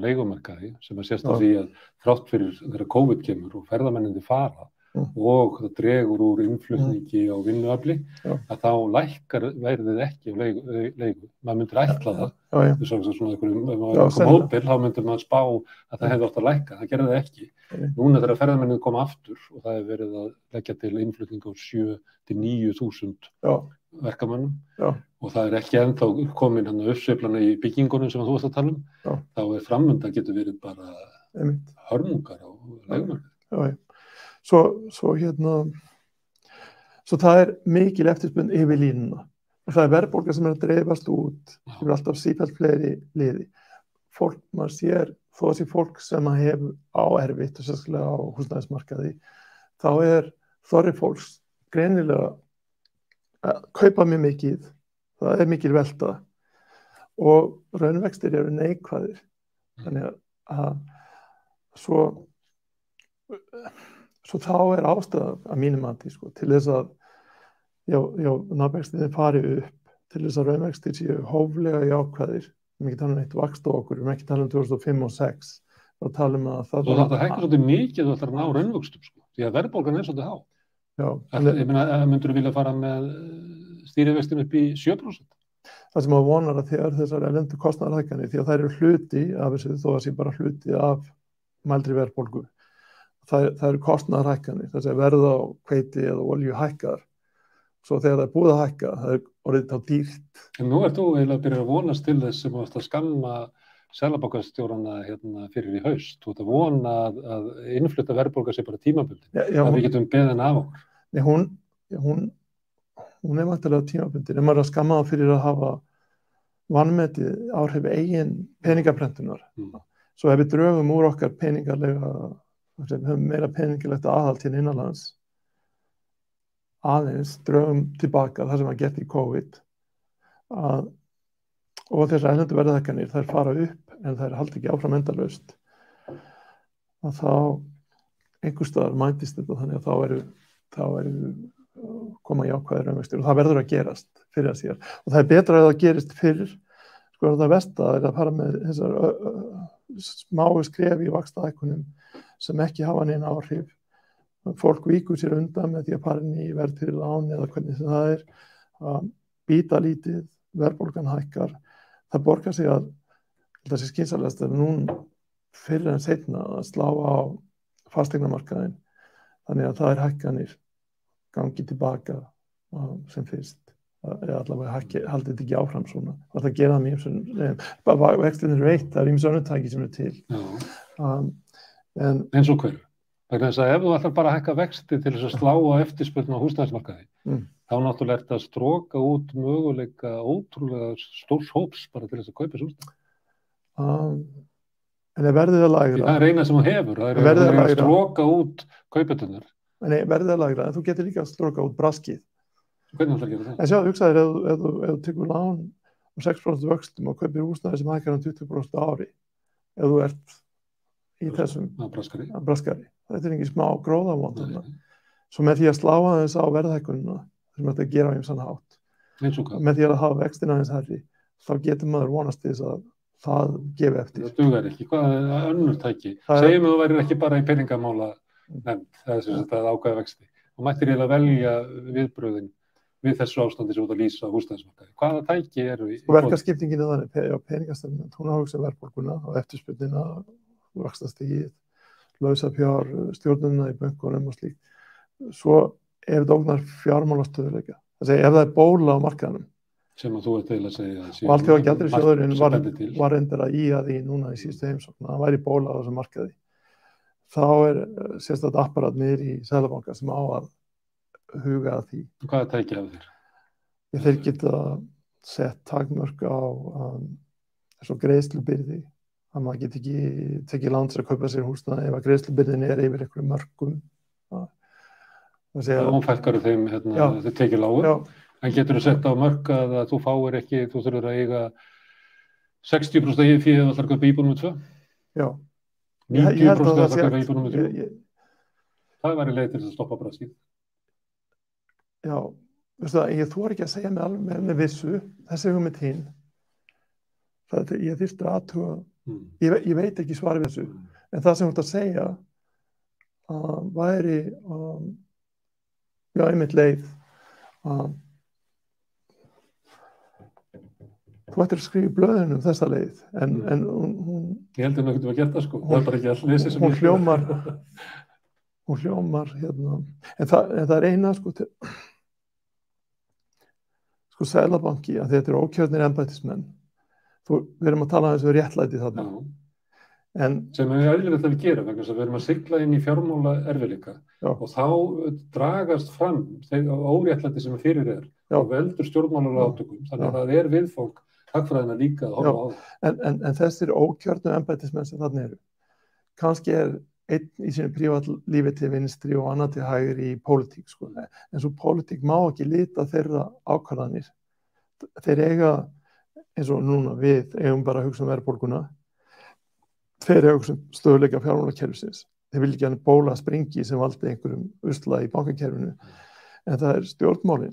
leigumarkaði sem að sést á því að þrátt fyrir þegar COVID kemur og ferðamennindi fara og það dregur úr innflutningi á vinnuafli, að þá lækkar verðið ekki á leigu. Maður myndir ætla það. Ef maður kom hótel, þá myndir maður spá að það hefði átt að lækka. Það gerði það ekki. Núna þegar ferðamennið koma aftur og það hefur verið að leggja til innflutning á 7-9.000 verkamönnum og það er ekki ennþá komin uppsveiflana í byggingunum sem þú varst að tala þá er framundan getur verið bara hörmungar á leigumarkaði. Svo það er mikil eftirspurn yfir línuna. Það er verðbólga sem að dreifast út yfir alltaf sífellt fleiri liði. Fólk, maður sér, þó að sé fólk sem hefur erfitt og sérstaklega á húsnæðismarkaði, þá er þorri fólks greinilega að kaupa mjög mikið, það er mikil velta og raunvextir eru neikvæðir. Þannig að svo þá er ástæða að mínum mati til þess að nafnvextinni fari upp, til þess að raunvextir séu hóflega jákvæðir. Við erum ekki tala um eitt vaxt á okkur, við erum ekki tala um 2005 og 2006. Þá talum að það þetta hækkar svolítið mikið þú ætlar að ná raunvöxtum, því að verðbólgan er svolítið há. Ég meina, myndirðu vilja fara með stýrivextin upp í 7%? Það sem maður vonar að þegar þessar erlendu kostnaðarhækkanir, því að það eru hluti af þessu, þó að sé bara hluti af mældri verðbólgu. Það eru kostnaðarhækkanir, þess að verð á hveiti eða olíu hækkar. Svo þegar það er búið að hækka, það er orðið þá dýrt. En nú ert þú eiginlega að byrja að vonast til þess sem varst að skamma seðlabankastjórana fyrir í haust. Þú ert að vona að innflutta verðbólga sé bara tímabundin, að við getum beðið af okkur. Nei, hún er væntanlega tímabundin. En maður er að skamma það fyrir að hafa vanmetið áhrif eigin peningaprentunar. Svo ef við drögum úr okkar peningalega, við höfum meira peningalegt aðhald til innanlands, aðeins drögum tilbaka það sem var gert í COVID og þessar erlendu verðhækkanir, þær fara upp en þær halda ekki áfram endalaust, að þá einhvers staðar mætist þetta þannig að þá eru koma jákvæðir raunvextir og það verður að gerast fyrir að síðan. Og það er betra að það gerist fyrir, það versta er að fara með þessar smáu skref í vaxtahækkunum sem ekki hafa neina áhrif. Fólk víkur sér undan með því að fara inn í verðtryggð lán eða hvernig sem það er, að býta lítið, verðbólgan hækkar. Það borgar sig að það sé skynsamlegast að fyrr en seinna að slá á fasteignamarkaðinn þannig að það er hækkanir gangi tilbaka sem fyrst eða allavega haldið þetta ekki áfram svona. Það að gera það mjög vextinir eru eitt, það er ýmis önnur tæki sem eru til. Eins og hverju? Vegna þess að ef þú ætlar bara að hækka vexti til þess að slá á eftirspurn á húsnæðismarkaði, þá náttúrulega ert að stroka út möguleika ótrúlega stórs hóps bara til þess að kaupa húsnæði. En er verðið að lægra? Það er eina sem þú hefur, það er að stroka út kaupendunar. En verðið að lægra, en þú getur líka að stroka út braskið. Hvernig ætlar að gera það? En sjá, hugsaðir, ef þú tekur lán 6% vöxtum og kaupir húsnæði sem hækkar 20% á ári, ef þú ert í þessum braskari. Þetta er ekki smá gróðavond. Svo með því að slá aðeins á verðhækkunina, sem þetta gera á ýmsan hátt, með því að hafa vextina aðeins herri, þá getur maður vonast til þess að það gefi eftir. Það dugar ekki. Hvað er önnur tæki? Segjum að þú værir ekki bara í peningamála nefnd, það er sem sagt að ákveða vexti. Þú mættir eiginlega velja viðbrögðin við þessu ástandi sem þú ert að lýsa á húsnæðismarkaði. Hvaða tæki eru í verkaskiptingin er þannig, peningastefnan, hún á hugsa verðbólguna og eftirspurnina, vaxtastigið, lausafjár, stjórnunina í bönkunum og slíkt. Svo ef það ógnar fjármálastöðuleika, ef það er bóla á markaðnum, sem að þú ert eiginlega að segja og Alþjóðagjaldeyrissjóðurinn var reyndar að ýja því núna í síðustu heimsókn, það væri bóla á þessum markaði, þá er sérstætt apparat niður í Seðlabanka sem á að huga að því. Hvaða tæki af þér? Þeir geta sett takmörk á svo greiðslubyrði, að maður get ekki tekið lán til að kaupa sér húsnæði ef að greiðslubyrðin er yfir einhverjum mörkum. Það omfælkar þeim, þau tekið lágur. En getur þú sett á mörk að þú fáir ekki, þú þurfur að eiga 60% af því að þú ætlar að kaupa íbúð númer 2? Já. 90% að það ætlar að kaupa íbúð númer 3? Það væri leið til að stoppa braskið. Já, veistu það, ég þori ekki að segja með vissu, þessi hugmynd hinn, ég þyrfti að athuga, ég veit ekki svarið þessu, en það sem þú ert að segja væri, einmitt leið, þú ættir að skrifa í blöðinu þessa leið, en hún... Ég heldur að það geta það sko, það er bara ekki all lesið sem hún hljómar hérna, en það er eina sko Seðlabanki, að þetta eru ókjörnir embættismenn, við erum að tala um þessu réttlæti þarna. Sem er eðlilegt að við gera, vegna þess að við erum að sigla inn í fjármála erfiðleika og þá dragast fram óréttlæti sem fyrir og veldur stjórnmálalega átökum, þannig að það er viðfang hagfræðina líka að horfa á það. En þessir ókjörnu embættismenn sem þarna eru, kannski er einn í sínu prívatlífi til vinstri og annar til hægri í pólitík, sko. En svo pólitík má ekki lita þeirra ákvarðanir. Þeir eiga, eins og núna við eigum bara að hugsa um verðbólguna, þeir eiga að hugsa um stöðuleika fjármálakerfisins. Þeir vilja ekki að bóla springi sem valdi einhverjum usla í bankakerfinu. En það er stjórnmálin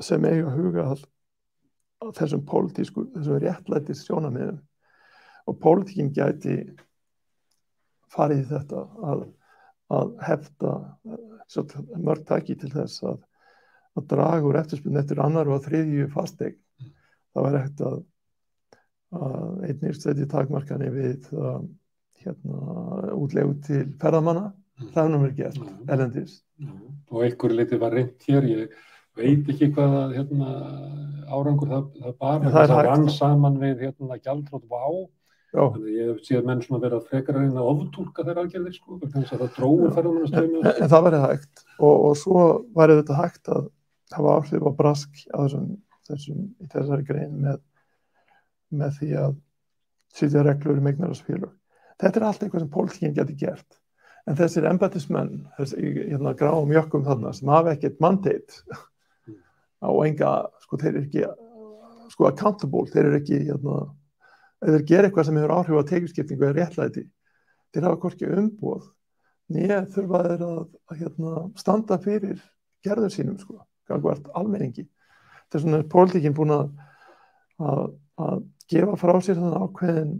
sem eiga að huga að þessum pólitísku, þessum réttlætis sjónarmiðum. Og pólitíkin gæti farið í þetta að hefta mörg tæki til þess að draga úr eftirspurn eftir annar og þriðju fasteign. Það var hægt að einnig setja takmarkanir við útlegu til ferðamanna. Það hefur nú verið gert erlendis. Og einhverju leyti var reynt hér, ég veit ekki hvaða árangur það bara, það rann saman við gjaldþrot WOW. Þannig ég hef séð menn svona vera frekar að reyna að ofurtúlka þeirra aðgerðir sko, þannig að það dróir ferðamannastrauminn. En það væri hægt og svo væri þetta hægt að hafa áhrif á brask á í þessari grein með því að setja reglur um eignarhaldsfélög. Þetta er allt eitthvað sem pólitíkin geti gert. En þessir embættismenn, gráum jökkum þarna sem hafa ekkert mandate á enga, sko þeir eru ekki accountable, þeir eru ekki ef þeir gera eitthvað sem hefur áhrif á tekjuskiptingu eða réttlæti, þeir hafa hvorki umboð, né þurfa þeir að standa fyrir gerður sínum, sko, gagnvart almenningi. Þess vegna er pólitíkin búin að gefa frá sér þannig ákveðin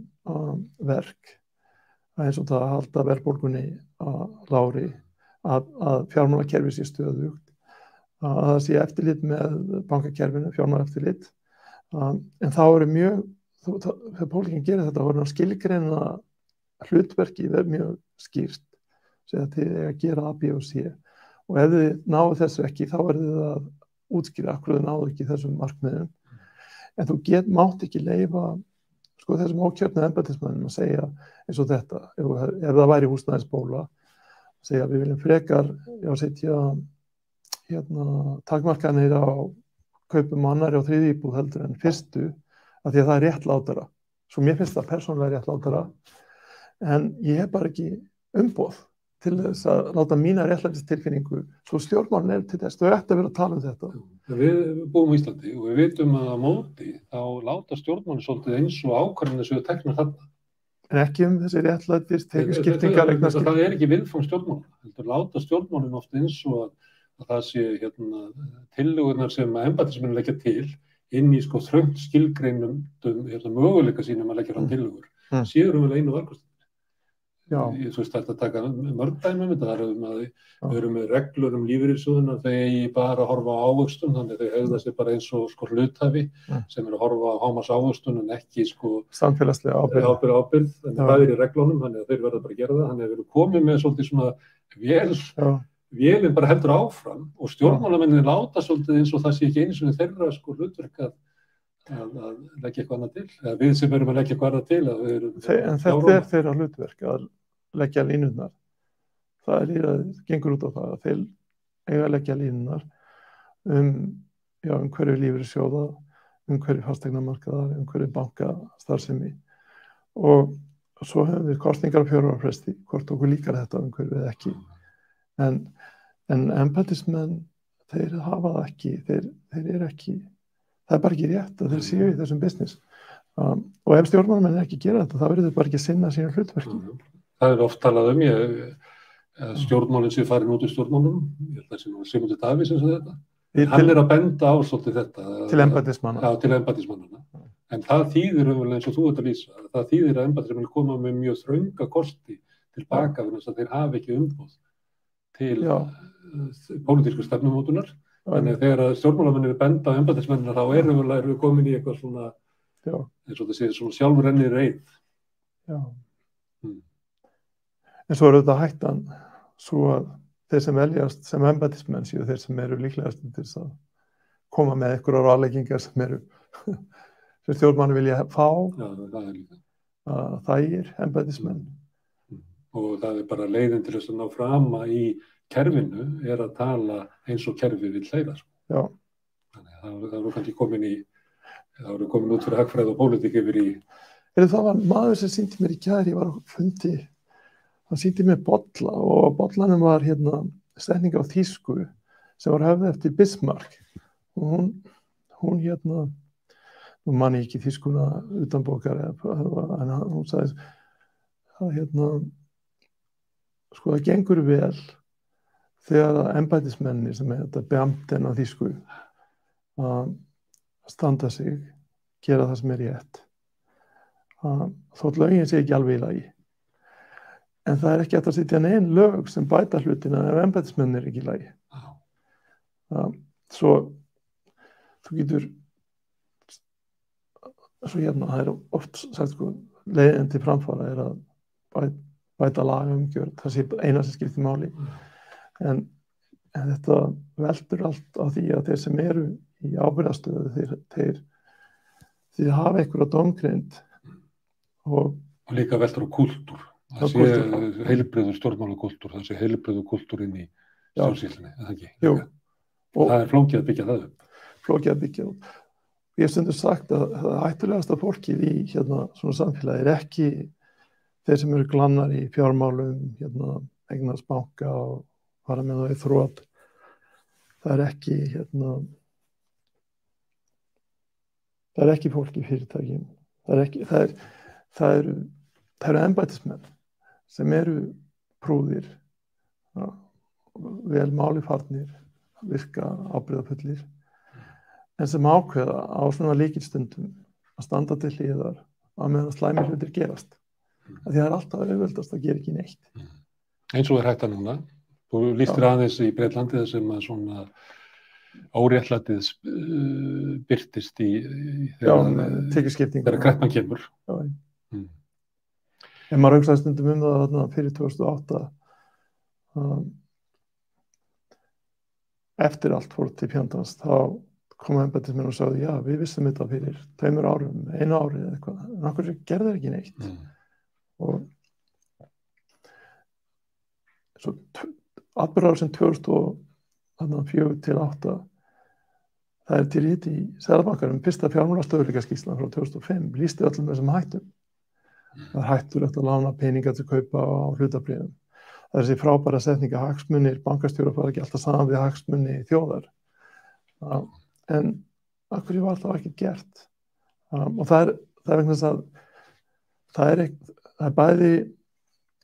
verk, eins og það að halda verðbólgunni lágri, að fjármálakerfi sé stöðugt, að það sé eftirlit með bankakerfinu, fjármálaeftirlit, en þá eru mjög þegar pólitíkin gerir þetta, voru að skilgreina hlutverkið mjög skýrt, segja að þið að gera A, B og C og ef þið náðu þessu ekki þá verður þið að útskýra af hverju þið náðu ekki þessum markmiðum en þú mátt ekki leyfa sko þessum ókjörnu embættismönnum að segja eins og þetta ef það væri húsnæðisbóla segja við viljum frekar setja takmarkanir á kaupum annarri og þriðju íbúð heldur en fyrstu af því að það er réttlátara svo mér finnst það persónulega réttlátara en ég hef bara ekki umboð til þess að láta mína réttlætistilfinningu svo stjórnmálin til þess, þau ætti að vera að tala þetta. Við búum í Íslandi og við vitum að á móti þá láta stjórnmálin svolítið eins og ákvarðanir séu teknar þarna. En ekki þessi réttlætis, tekjuskiptingar, eignarskiptingar. Það er ekki viðfang stjórnmálin. Heldur láta stjórnmálin oft eins og að það sé tillögurnar sem embættismenn leggja til inn í þröngt skilgreinum möguleika sínum að leggja fram tillögur. Síður vel einu valkosti. Ég þú veist þetta að taka mörg dæmi þetta við erum með reglur lífeyrissjóðina þegar bara að horfa á ávöxtun þannig að þau hegða sér bara eins og hluthafi sem að horfa á hámarks ávöxtun en ekki samfélagslega ábyrgð þannig að það er í reglunum þannig að þeir verða bara að gera það þannig að við erum komið með svolítið svona vélinn bara heldur áfram og stjórnmálamennin láta svolítið eins og það sé ekki einu sinni þeirra hlutverk að leggja eitthvað annað til eða við sem erum að leggja eitthvað annað til en þetta er þeirra hlutverk að leggja línurnar það gengur út á það að þeir eiga að leggja línurnar hverju lífeyrissjóða hverju fasteignamarkaðar hverju bankastarfsemi og svo höfum við kosningar á 4 ára fresti hvort okkur líkar þetta hverju við ekki en embættismenn þeir hafa það ekki þeir eru ekki það er bara ekki rétt að þeir séu í þessum business og ef stjórnmálamenn ekki gera þetta þá verður þeir bara ekki að sinna sínu hlutverki. Það er oft talað að stjórnmálin séu farin út úr stjórnmálunum ég held að það sé Sigmundur Davíðs eins og þetta hann er að benda á svolítið þetta til embættismanna. Já, til embættismannanna en það þýðir eins og þú ert að lýsa það þýðir að embættismenn koma með mjög þrönga kosti tilbaka vegna þess að þeir hafa ekki umboð til pólitísku stefnumótunar þannig að þegar stjórnmálamennir benda á embættismennina þá erum við komin í eitthvað svona eins og það sé svona sjálfrennir reið. En svo er þetta hættan svo að þeir sem veljast sem embættismenn séu þeir sem eru líklegast til þess að koma með einhverjar ráðleggingar sem eru sem stjórnmanni vilja fá þægir embættismenn og það er bara leiðin til þess að ná frama í kerfinu er að tala eins og kerfi vill hleyra. Þannig að það eru kannski komin út fyrir hagfræði og pólitík yfir í... Það var maður sem sýndi mér í gær, ég var á fundi, hann sýndi mér bolla og bollanum var setning á þýsku sem var höfð eftir Bismarck og hún nú man ég ekki þýskuna utanbókar en hún sagði að það gengur vel þegar embættismennir sem þetta beamten á þýsku að standa sig, gera það sem er rétt þótt lögin sé ekki alveg í lagi en það er ekki hægt að setja nein lög sem bæta hlutina ef embættismennir er ekki í lagi svo þú getur svo það er oft sagt leiðin til framfara er að bæta lagaumgjörð, það sé eina sem skiptir máli en þetta veldur allt á því að þeir sem eru í ábyrgðarstöðu þeir hafa einhverja dómgreind og líka veldur á kúltúr það sé heilbrigður stjórnmálakúltúr það sé heilbrigður kúltúr inn í stjórnsýslunni eða ekki? Jú. Það er flókið að byggja það upp Ég hef stundum sagt að það hættulegasta fólkið í svona samfélagi er ekki þeir sem eru glannar í fjármálum eignast banka og fara með það í þrot það er ekki fólk í fyrirtækjum það eru embættismenn sem eru prúðir vel máli farnir virka ábyrgðarfullir en sem ákveða á svona lykilstundum að standa til hliðar að meðan slæmir hlutir gerast því það er alltaf auðveldast að gera ekki neitt eins og er hægt að núna þú lýstir aðeins í Bretlandi sem að svona óréttlætið birtist í þegar kreppan kemur En maður hugsaði stundum það þarna fyrir 2008 eftir allt fór til fjandans, þá komu embættismenn og sagði, já, við vissum þetta fyrir 2 árum, 1 ári eða eitthvað, en okkur gerði ekki neitt. Og svo atburðarásin 2004 til 2008, það til í Seðlabankanum, fyrsta fjármálastöðugleikaskýrslan frá 2005, lýsti öllum þessum hættum. Það hættulegt að lána peninga til kaupa á hlutabréfum. Það þessi frábæra setninga hagsmunir, bankastjórar fara ekki alltaf saman við hagsmuni þjóðar. En af hverju var það ekki gert? Og það vegna þess að það er bæði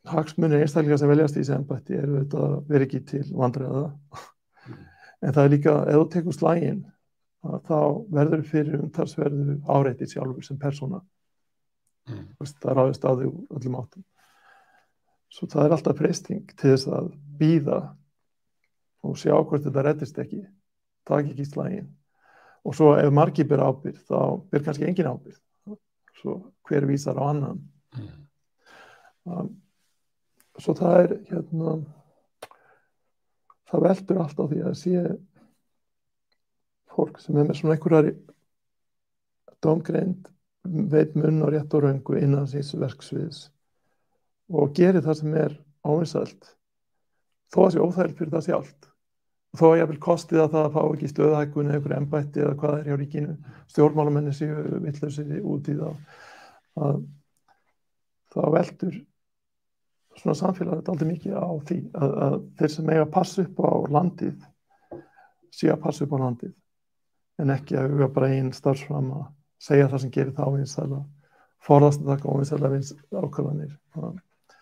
hagsmunir einstaklinga sem veljast í þessi embætti eru þetta verið ekki til vandræða. En það líka, ef þú tekur slaginn, þá verður fyrir umtalsverðu áreiti sjálfur sem persóna. Það ráðist á því öllum áttum. Svo það alltaf freisting til þess að bíða og sjá hvort þetta reddist ekki, taka ekki slaginn. Og svo ef margir ber ábyrgð, þá ber kannski engin ábyrgð. Svo hver vísar á annan. Svo það það veldur allt á því að sé fólk sem með svona einhverjar dómgreind, veit munn og rétt og röngu innan síns verksviðs og gerir það sem óvinsælt, þó að sé óþægilegt fyrir það sjálft. Þó að jafnvel kostið að það fá ekki stöðuhækkun eða einhver embætti eða hvað hjá ríkinu, stjórnmálamenn séu vitlausir út í það, þá veldur svona samfélag aldrei mikið á því að þeir sem eiga að passa upp á landið séu að passa upp á landið en ekki að huga bara einn starfsfram að segja það sem gerir það óvinsæla, forðast að taka óvinsæla ákvarðanir.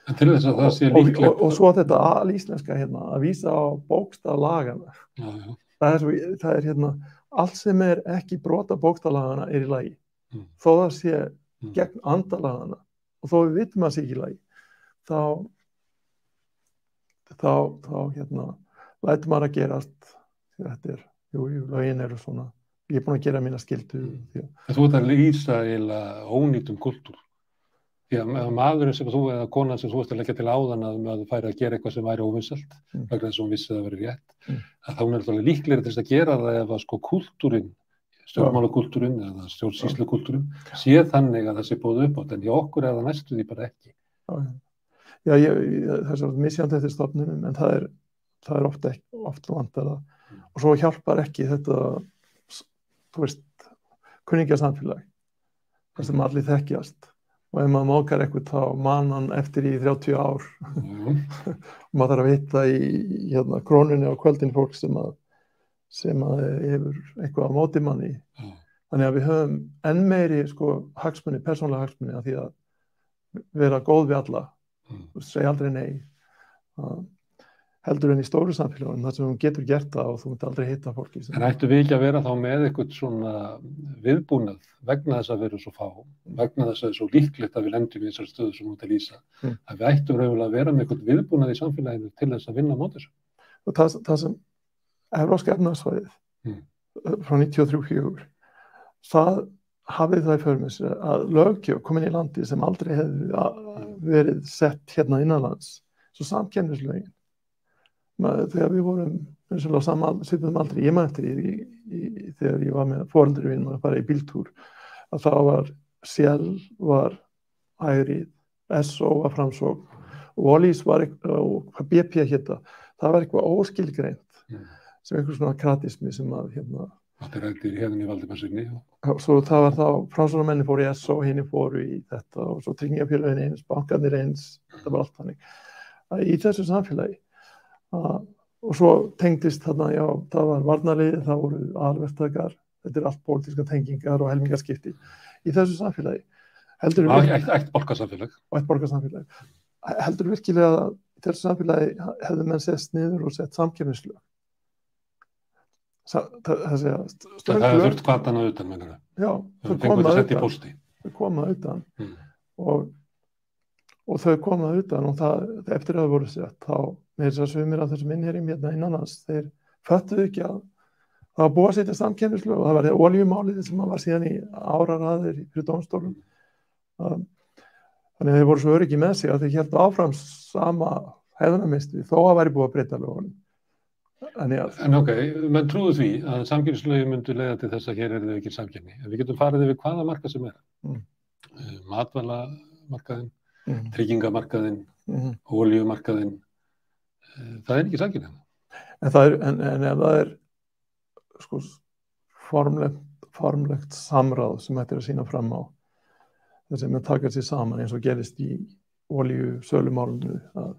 En til þess að það sé líklegt. Og svo þetta alíslenska að vísa á bókstaf lagana. Það er allt sem ekki brota bókstaflagana í lagi. Þó það sé gegn andalagana og þó við vitum að það sé ekki í lagi. Þá lætur maður að gerast. Þetta lögin eru svona. Ég búin að gera mína skyldu. Þú ert að lýsa eiginlega ónýtum kúltúr. Því að maðurinn sem þú eða konan sem þú ert að leggja til áðan að maður færi að gera eitthvað sem væri óvinsælt, vegna þess að hún vissi að það væri rétt, að þá er líklegri til að gera það ef að kúltúrinn, stjórnmálakúltúrinn eða stjórnsýslukúltúrinn sé þannig að það sé boðið upp á þetta, en hjá okkur er það næstu því bara ekki. Já, það er misjandi eftir stofnunum, en það er oft vandara og svo hjálpar ekki þetta, þú veist, kunningjasamfélag, þar sem allir þekkjast. Og ef maður mókar eitthvað þá man hann eftir í 30 ár. Og maður þarf að vita í krónunni á kvöldin fólk sem hefur eitthvað á móti manni. Þannig að við höfum enn meiri hagsmuni, persónulega hagsmuni af því að vera góð við alla. Segja aldrei nei. Heldur en í stóru samfélagum, þar sem hún getur gert það og þú myndi aldrei hitta fólki. En ættu við ekki að vera þá með eitthvað svona viðbúnað vegna þess að við erum svo fá, vegna þess að það er svo líklegt að við lendum í þessari stöðu sem þú ert að lýsa, að við ættum raunverulega að vera með eitthvað viðbúnað í samfélaginu til þess að vinna á móti þessu. Og það sem Evrópska efnahagssvæðið frá 93-4, það hafði það í för með sér að löggjöf komin í landi sem aldrei hefði verið sett innanlands, svo samkeppnislögin. Þegar við vorum svipuðum aldrei, ég man eftir þegar ég var með foreldri minn að fara í bíltúr, að það var Shell, var Hægrið, SO var Framsókn og Olís var og hvað BP hétta, það var eitthvað óskilgreint sem einhver svona kratismi sem að Þetta er ræddir í Valdimarsinni. Svo það var þá, Framsóknarmenni fóru í SO, hinni fóru í þetta og svo tryggingafélögin eins, bankarnir eins, þetta var allt þannig. Í þessu samfélagi og svo tengdist þarna, já, það var varnarliðið, það voru aðalverktakar, þetta allt pólitískar tengingar og helmingaskipti í þessu samfélagi. Eitt borgarsamfélag. Heldur virkilega að í þessu samfélagi hefðu menn sett niður og sett samkeppnislög. Það hefði þurft hvatana utan, meinar það? Já, þau koma utan og þau koma utan og eftir að það voru sett, þá með þess að sumir af þessum innherjum innanlands, þeir föttuðu ekki að það var búið að setja samkeppnislög og það var olíumálið sem var síðan í áraraðir fyrir dómstólum. Þannig að þeir voru svo öryggi með sig að þeir héldu áfram sama hegðunarmynstri þó að væri búið að breyta lögunum. En ok, menn trúðu því að samkeppnislögin myndu leiða til þess að hér er þau ekki samkeppni. En við getum farið yfir hvaða markað sem er. Matvælamarkaðinn, tryggingamarkaðinn, olíumarkaðinn. Það er ekki samkeppni. En ef það er sko, formlegt samráð sem þetta er að sýna fram á, þess að menn taka sér saman eins og gerist í olíusölumálinu að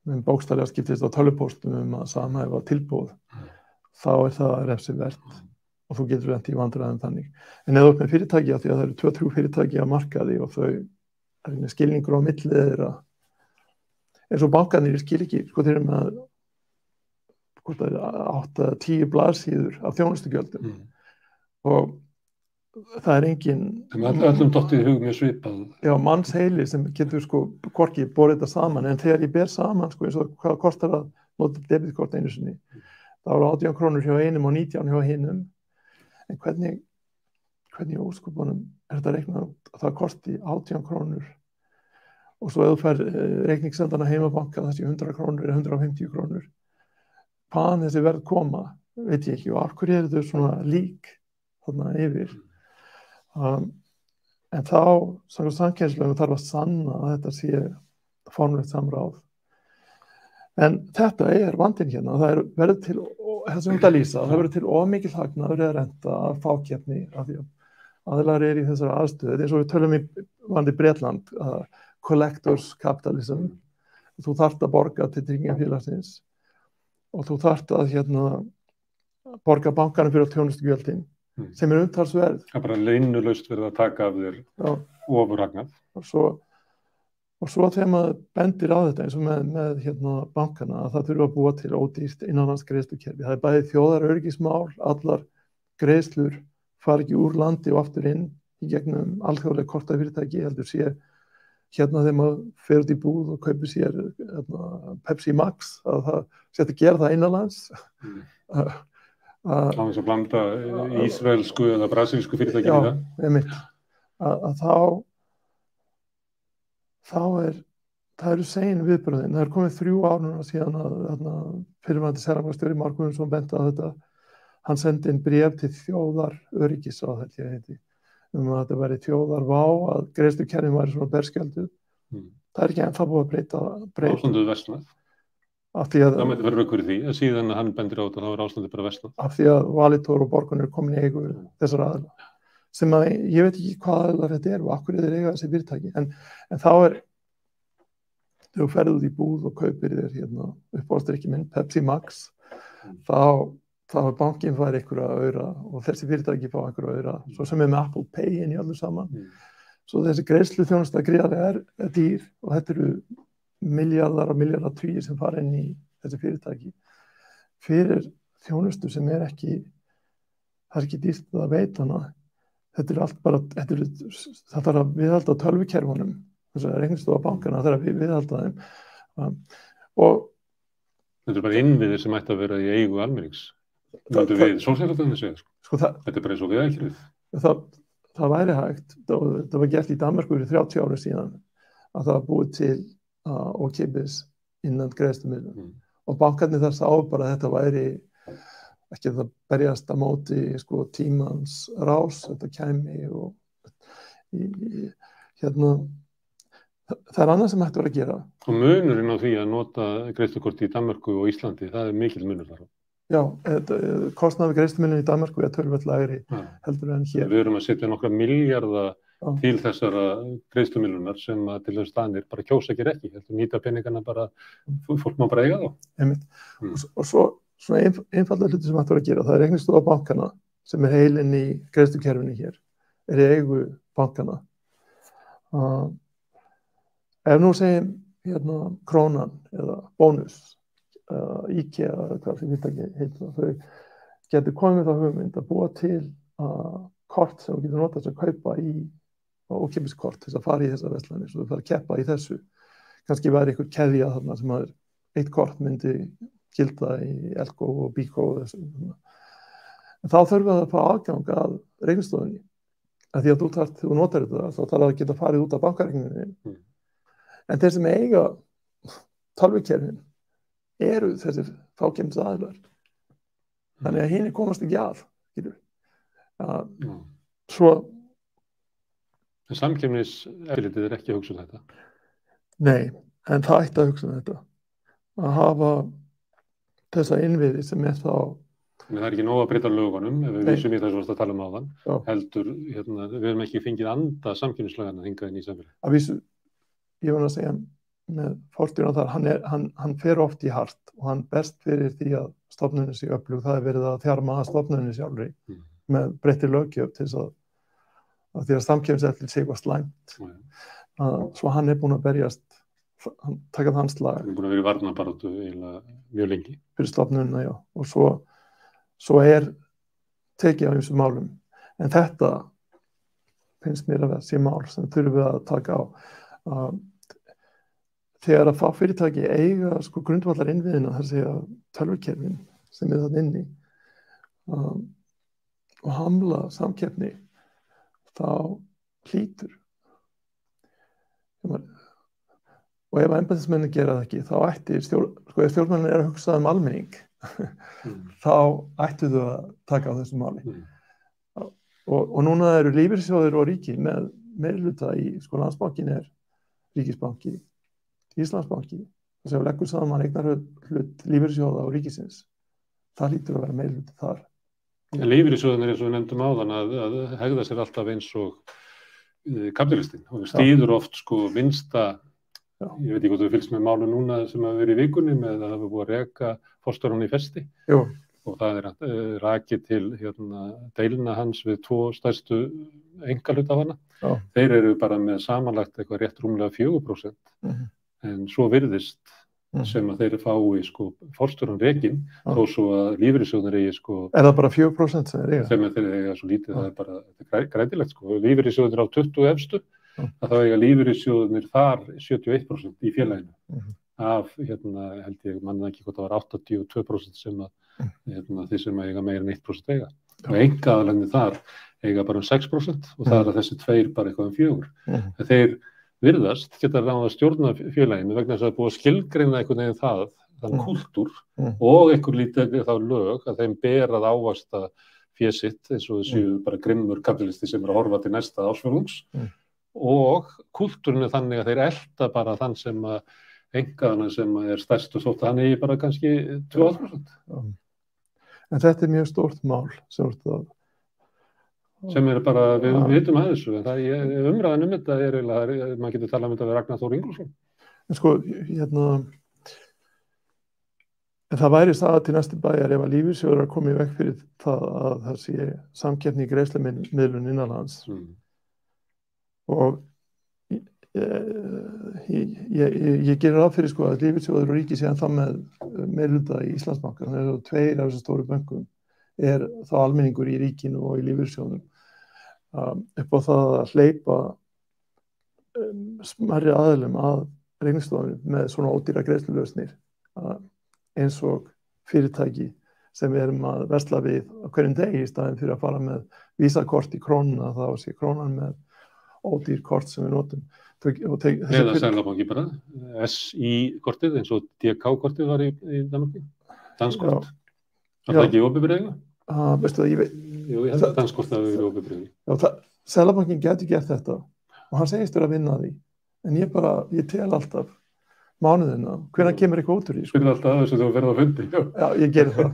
menn bókstaflega skiptist á tölvupóstum að samhæfa tilboð, þá er það refsivert og þú getur lent í vandræðum þannig. En ef þú ert með fyrirtæki, af því að það eru 2-3 fyrirtæki að markaði og þau er skilningur á milli þeirra, eins og bankarnir skil ekki, sko þeir eru með 8-10 blaðsíður af þjónustugjöldum og það er engin öllum dottið í hug mjög svipað manns heili sem getur sko hvorki borið þetta saman, en þegar ég ber saman sko, eins og hvað kostar að nota debitkort einu sinni, það voru 18 krónur hjá einum og 19 hjá hinum, en hvernig óskupunum er þetta reiknað að það kosti 18 krónur og svo ef þú fær reikningssendana heimabanka þessi 100 krónur eða 150 krónur, hvaðan þessi verð koma veit ég ekki, og af hverju er þetta svona lík þarna yfir. En þá samkeppnislögum þarf að sanna að þetta sé formlegt samráð. En þetta er vandinn hérna, það verður til, það sem þetta lýsa, það verður til ómikil hagnaður eða renta af fákeppni af því að aðilar í þessari aðstöðu, eins og við tölum í vandi Bretland, collectors capitalism, þú þarft að borga til tryggingafélagsins og þú þarft að borga bankanum fyrir þjónustugjöldin sem er umtalsverð. Það er bara leynulaust verið að taka af þér ofurhagnað. Og svo þegar maður bendir á þetta eins og með bankana að það þurfa að búa til ódýrt innanlandsgreiðslukerfi. Það er bæði þjóðaröryggismál, allar greiðslur fara ekki úr landi og aftur inn í gegnum alþjóðleg kortafyrirtæki, heldur sé þegar maður fer út í búð og kaupir sér Pepsi Max, að það sé að gera það innanlands. Það er svo blanda ísraelsku eða brasilísku fyrirtæki í það. Einmitt. Það eru sein viðbröðin. Það er komið 3 ár núna síðan að fyrirverandi seðlabankastjóri Már Guðmundsson benti á þetta. Hann sendi inn bréf til þjóðaröryggisráð, held ég heiti, að þetta væri þjóðarvá, að greiðslukerfin væri svona berskjölduð. Það er ekki ennþá búið að breyta. Ástandið versnað. Það mætti vera rökkur í því, að síðan hann bendir á þetta, þá er ástandið bara versnað. Af því að Valitor og Borgun eru komin í eigu þessar aðila. Sem að ég veit ekki hvað aðilar þetta er og af hverju þeir eiga þessi fyrirtæki. En þá þegar þú ferð út í búð og kaupir þér uppáhaldsdrykki minn, Pepsi Max, þá er bankinn fær einhverja aura og þessi fyrirtæki fá einhverja aura, svo sem er með Apple Pay inn í allir saman. Svo þessi greiðsluþjónusta gríðarlega er dýr og þetta eru milljarðar og milljarðatugir sem fara inn í þessi fyrirtæki. Fyrir þjónustu sem það er ekki dýrt að veita hana. Þetta er allt bara, það þarf að viðhalda tölvukerfunum, þess að reiknistofa bankana þarf að viðhalda þeim. Þetta er bara innviðir sem ætti að vera í eigu almennings. Þetta er við sósíaldöfni segja. Þetta er bara eins og við ætlið. Það væri hægt, það var gert í Danmörku fyrir 30 árum síðan, að það var búið til ókeypis innan greiðslumiðlun. Og bankarnir þar sáu bara að þetta væri ekki að það berjast að móti tímans rás, þetta kæmi og það er annað sem hægt að gera. Og munurinn á því að nota greiðslukort í Danmörku og Íslandi, það er mikill munur þar á. Já, kostnaður við greiðslumiðlun í Danmörku er töluvert lægri heldur en hér. Við erum að setja nokkra milljarða til þessara greiðslumiðlunar sem til þess staðnir bara kjósa ekki ekki, heldur nýta peningana bara, fólk má bara eiga þá. Einmitt. Og svo einfalda hluti sem hægt að gera, það er reiknistofa bankana sem er heilinn í greiðslukerfinu hér, er í eigu bankana. Ef nú segjum Krónan eða Bónus, IKEA eða hvað sem þetta heitir, þau getur komið með það hugmynd að búa til kort sem þú getur notað til að kaupa í ókeypiskort til að fara í þessar verslanir, svo þú fara að keppa í þessu. Kannski væri einhver keðja þarna sem að eitt kort myndi gilda í Elko og Biko og þessu. En þá þurfum við að fá aðgang að reiknistofunni að því að þú notar þetta, þá þarf að geta farið út af bankareikningunni. En þeir sem eiga tölvukerfin eru þessir fákeppnisaðilar. Þannig að hinir komast ekki að. Svo... En samkeppniseftirlitið ekki að hugsa þetta? Nei, en það ætti að hugsa þetta. Að hafa þessa innviði sem þá... Það ekki nóg að breyta lögunum, ef við vísum í þessu að tala áðan, heldur, við erum ekki fengið anda samkeppnislögana hingað inn í samfélagi. Að vísu, ég var að segja með forstjóran þar, hann fer oft í hart og hann berst fyrir því að stofnunin sé öflug, það verið að þjarma að stofnunin sjálfri með breyttri löggjöf til þess að því að samkeppniseftirlit sé eitthvað slæmt. Svo hann búinn að berjast, taka þann slag. Hann búinn að vera í varnarbaráttu eiginlega mjög lengi. Fyrir stofnunina, já. Og svo tekið á þessum málum. En þetta finnst mér að vera sé mál sem þurfum við að taka á. Þegar að fá fyrirtæki eiga grundvallar innviðina, þar segja tölvukerfin sem þarna inni og hamla samkeppni, þá hlýtur. Og ef embættismenn gera það ekki, þá ætti ef stjórnmennir að hugsa almenning, þá ættu þau að taka á þessu máli. Og núna eru lífeyrissjóðir og ríki með meirihluta í Landsbankinn ríkisbanki, Íslandsbanki, þess að leggur saman eignarhlut lífeyrissjóða og ríkisins. Það hlýtur að vera meirihluti þar. Lífeyrissjóðin eins og við nefndum áðan að hegða sér alltaf eins og kapitalistinn og stýður oft minnsta, ég veit ekki hvort þú fylgst með málu núna sem hafa verið í vikunni með að það hafa búið að reka forstjórann í Festi. Jú. Og það rakið til deilina hans við 2 stærstu einkahlutahafana. Þeir eru bara með samanlagt eitthvað rétt rúmlega 4%. En svo virðist sem að þeir fái forstjórann rekinn, þó svo að lífeyrissjóðnir eigi Er það bara 4% sem þeir eiga? Sem þeir eiga svo lítið, það bara grætilegt Lífeyrissjóðnir á 20 efstu, að þá eiga lífeyrissjóðnir þar 71% í félaginu. Af, held ég, manna ekki hvort það var 82% sem að þeir sem eiga meira en 1% eiga. Og einkaaðilarnir þar eiga bara 6% og það þessi 2 bara eitthvað 4%. En þeir virðast geta ráða að stjórna félaginu vegna þess að búið að skilgreina einhvern veginn þann kúltúr og einhver lítið þá lög að þeim ber að ávaxta fé sitt eins og þessu bara grimmur kapitalisti sem að horfa til næsta ársfjórðungs og kúltúrin þannig að þeir elta bara þann sem að einkaaðilarna sem stærst og þótt hann eigi bara kannski 2%. En þetta mjög stórt mál sem bara, við vitum að þessu, en umræðan þetta eiginlega, maður getur talað þetta við Ragnar Þór Ingólfsson. En það væri staða til næstu bæjar ef að lífeyrissjóðir að koma í veg fyrir það að það sé samkeppni í greiðslumiðlun innanlands. Og ég gerir ráð fyrir að lífeyrissjóðir og ríki séðan það með meirihluta í Íslandsbanka, þannig að 2 af þessum stóru bönkum þá almenningur í ríkinu og í lífeyrissjóðum upp á það að hleypa smærri aðilum að reikningsstofunum með svona ódýra greiðslulausnir eins og fyrirtæki sem við erum að versla við á hverjum degi í staðinn fyrir að fara með vísakort í krónuna, þá sé krónan með ódýr kort sem við notum. Eða Seðlabanki bara, SI-kortið eins og DK-kortið var í Danmörku, danskort. Það ekki í opinberðu? Veistu það, ég veit. Jú, ég held að danskort hafi verið opinberðu. Já, Seðlabankinn getur gert þetta og hann segist að vinna því. En ég tel alltaf mánuðina, hvenær kemur eitthvað út úr því. Spyrir alltaf að þessu þú verður að fundi. Já, ég gerir það.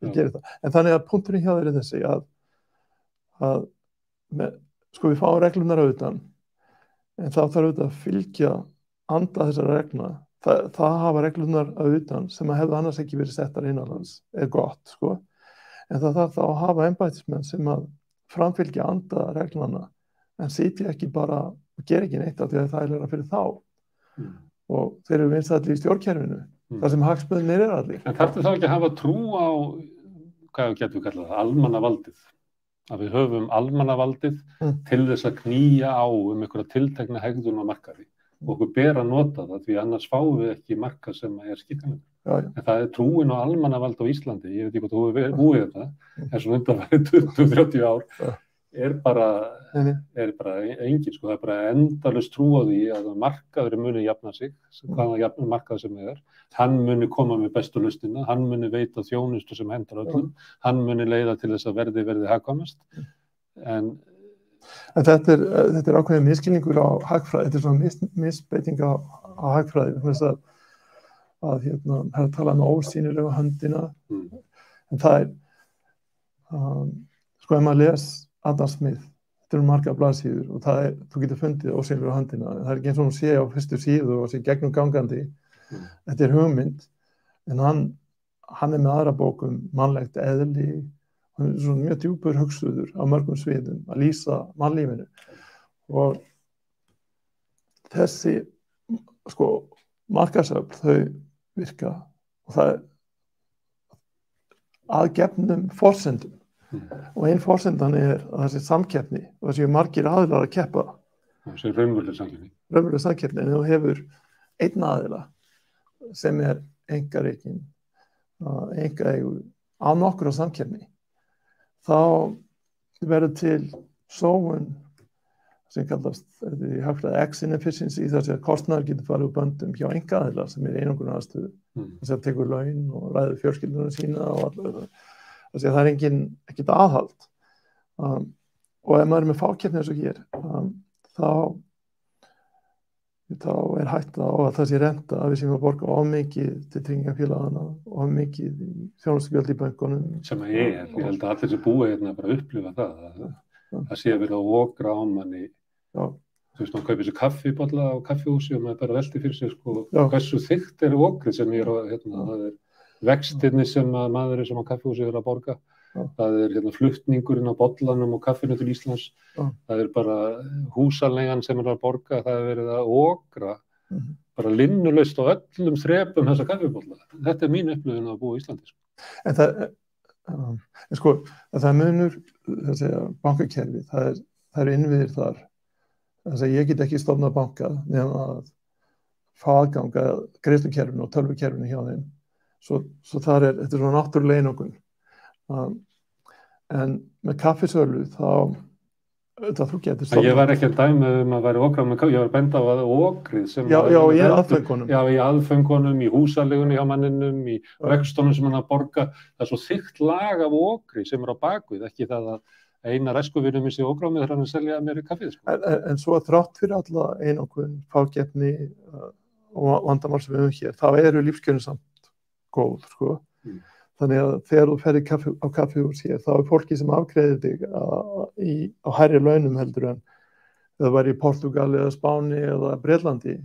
Ég gerir það. En þannig að punkturinn hjá þér þessi að við fáum reglunar auðvitað, en þá þarf auðvitað að fylgja anda þessara regluna. Það hafa reglunar auðvitað sem að hefðu annars ekki verið settar innanlands gott, En það þarf þá að hafa embættismenn sem að framfylgja anda regluna, en sitja ekki bara og gera ekki neitt af því að það er fyrir þá. Og þeir eru vinsællir í stjórnkerfinu, þar sem hagsmunir allir. En þarf þá ekki að hafa trú á, hvað getum við kallað það, almannavaldið? Að við höfum almannavaldið til þess að knýja á einhverja tiltekna hegðun á markaði. Og okkur ber að nota það, því annars fáum við ekki markað sem skikkanlega. En það trúin á almannavald á Íslandi, ég veit ekki hvort þú hefur búið þetta, svona undanfarið 20-30 ár, bara engin, sko, það bara endalaust trú á því að markaðurinn muni jafna sig, hvaða markað sem hann muni koma með bestu lausnina, hann muni veita þjónustu sem hentar öllum, hann muni leiða til þess að verði hagkvæmast. En þetta er ákveðin misskilningur á hagfræði, þetta svona misbeiting á hagfræði, þess að það tala um ósýnilega höndina, en það sko ef maður les Adam Smith, þetta margar blaðsíður og þú getur fundið ósýnilega höndina, það ekki eins og hún sé á fyrstu síðu og sé gegnum gangandi, þetta hugmynd, en hann með aðra bókum, mannlegt eðli, hann svona mjög djúpur hugsuður á mörgum sviðum að lýsa mannlífinu og þessi sko markaðsöfl þau virka og það að gefnum forsendum og ein forsendan að það sé samkeppni og það séu margir aðilar að keppa. Það sé raunveruleg samkeppni. Raunveruleg samkeppni, en þú hefur einn aðila sem einkarekin, einkaeigu á nokkur samkeppni. Þá verður til sóun sem kallast í hagfræði X-inefficiency, þess að kostnaður getur farið úr böndum hjá einkaaðila sem einangrunaraðstöðu, þess að tekur laun og ræður fjölskylduna sína og þess að það ekkert aðhald. Og ef maður með fákeppni eins og hér, þá hætta á að það sé renta að við séum að borga of mikið til tryggingafélagana, of mikið í þjónustugjöld í bönkunum. Sem ég held að allir sem búa hérna bara upplifa það sé verið að okra á manni. Þú veist, maður kaupir sér kaffibolla á kaffihúsi og maður bara velti fyrir sér sko, hversu þykkt okrið sem ég það vextirni sem maðurinn sem á kaffihúsi að borga. Það flutningurinn á bollanum og kaffinu til Íslands. Það bara húsaleigan sem að borga, það verið að okra bara linnulaust á öllum þrepum þessa kaffibolla. Þetta mín upplifun að búa í Íslandi. En það munur þessi bankakerfi, það innviðir þar. Þess að ég get ekki stofnað banka nema að fá aðgang að greiðslukerfinu og tölvukerfinu hjá þeim. Svo þetta svona náttúrulega einokun. En með kaffisölu þá þú getur stofnað. Ég var ekki að dæma að væri okra með kaffi, ég var benda á að okrið sem Já, í aðföngunum. Já, í aðföngunum, í húsalegunni hjá manninum, í vextunum sem hann að borga. Það svo þykkt lag af okri sem á bakvið, ekki það að eina æskuvinur mér sé ógrámið þegar hann selja mér kaffið. Sko. En svo þrátt fyrir alla einokun, fákeppni og vandamál sem við höfum hér, þá lífskjörin samt góð, sko. Þannig að þegar þú ferð á kaffihús hér, þá fólki sem afgreiðir þig á hærri launum heldur en það var í Portúgali eða Spáni eða Bretlandi,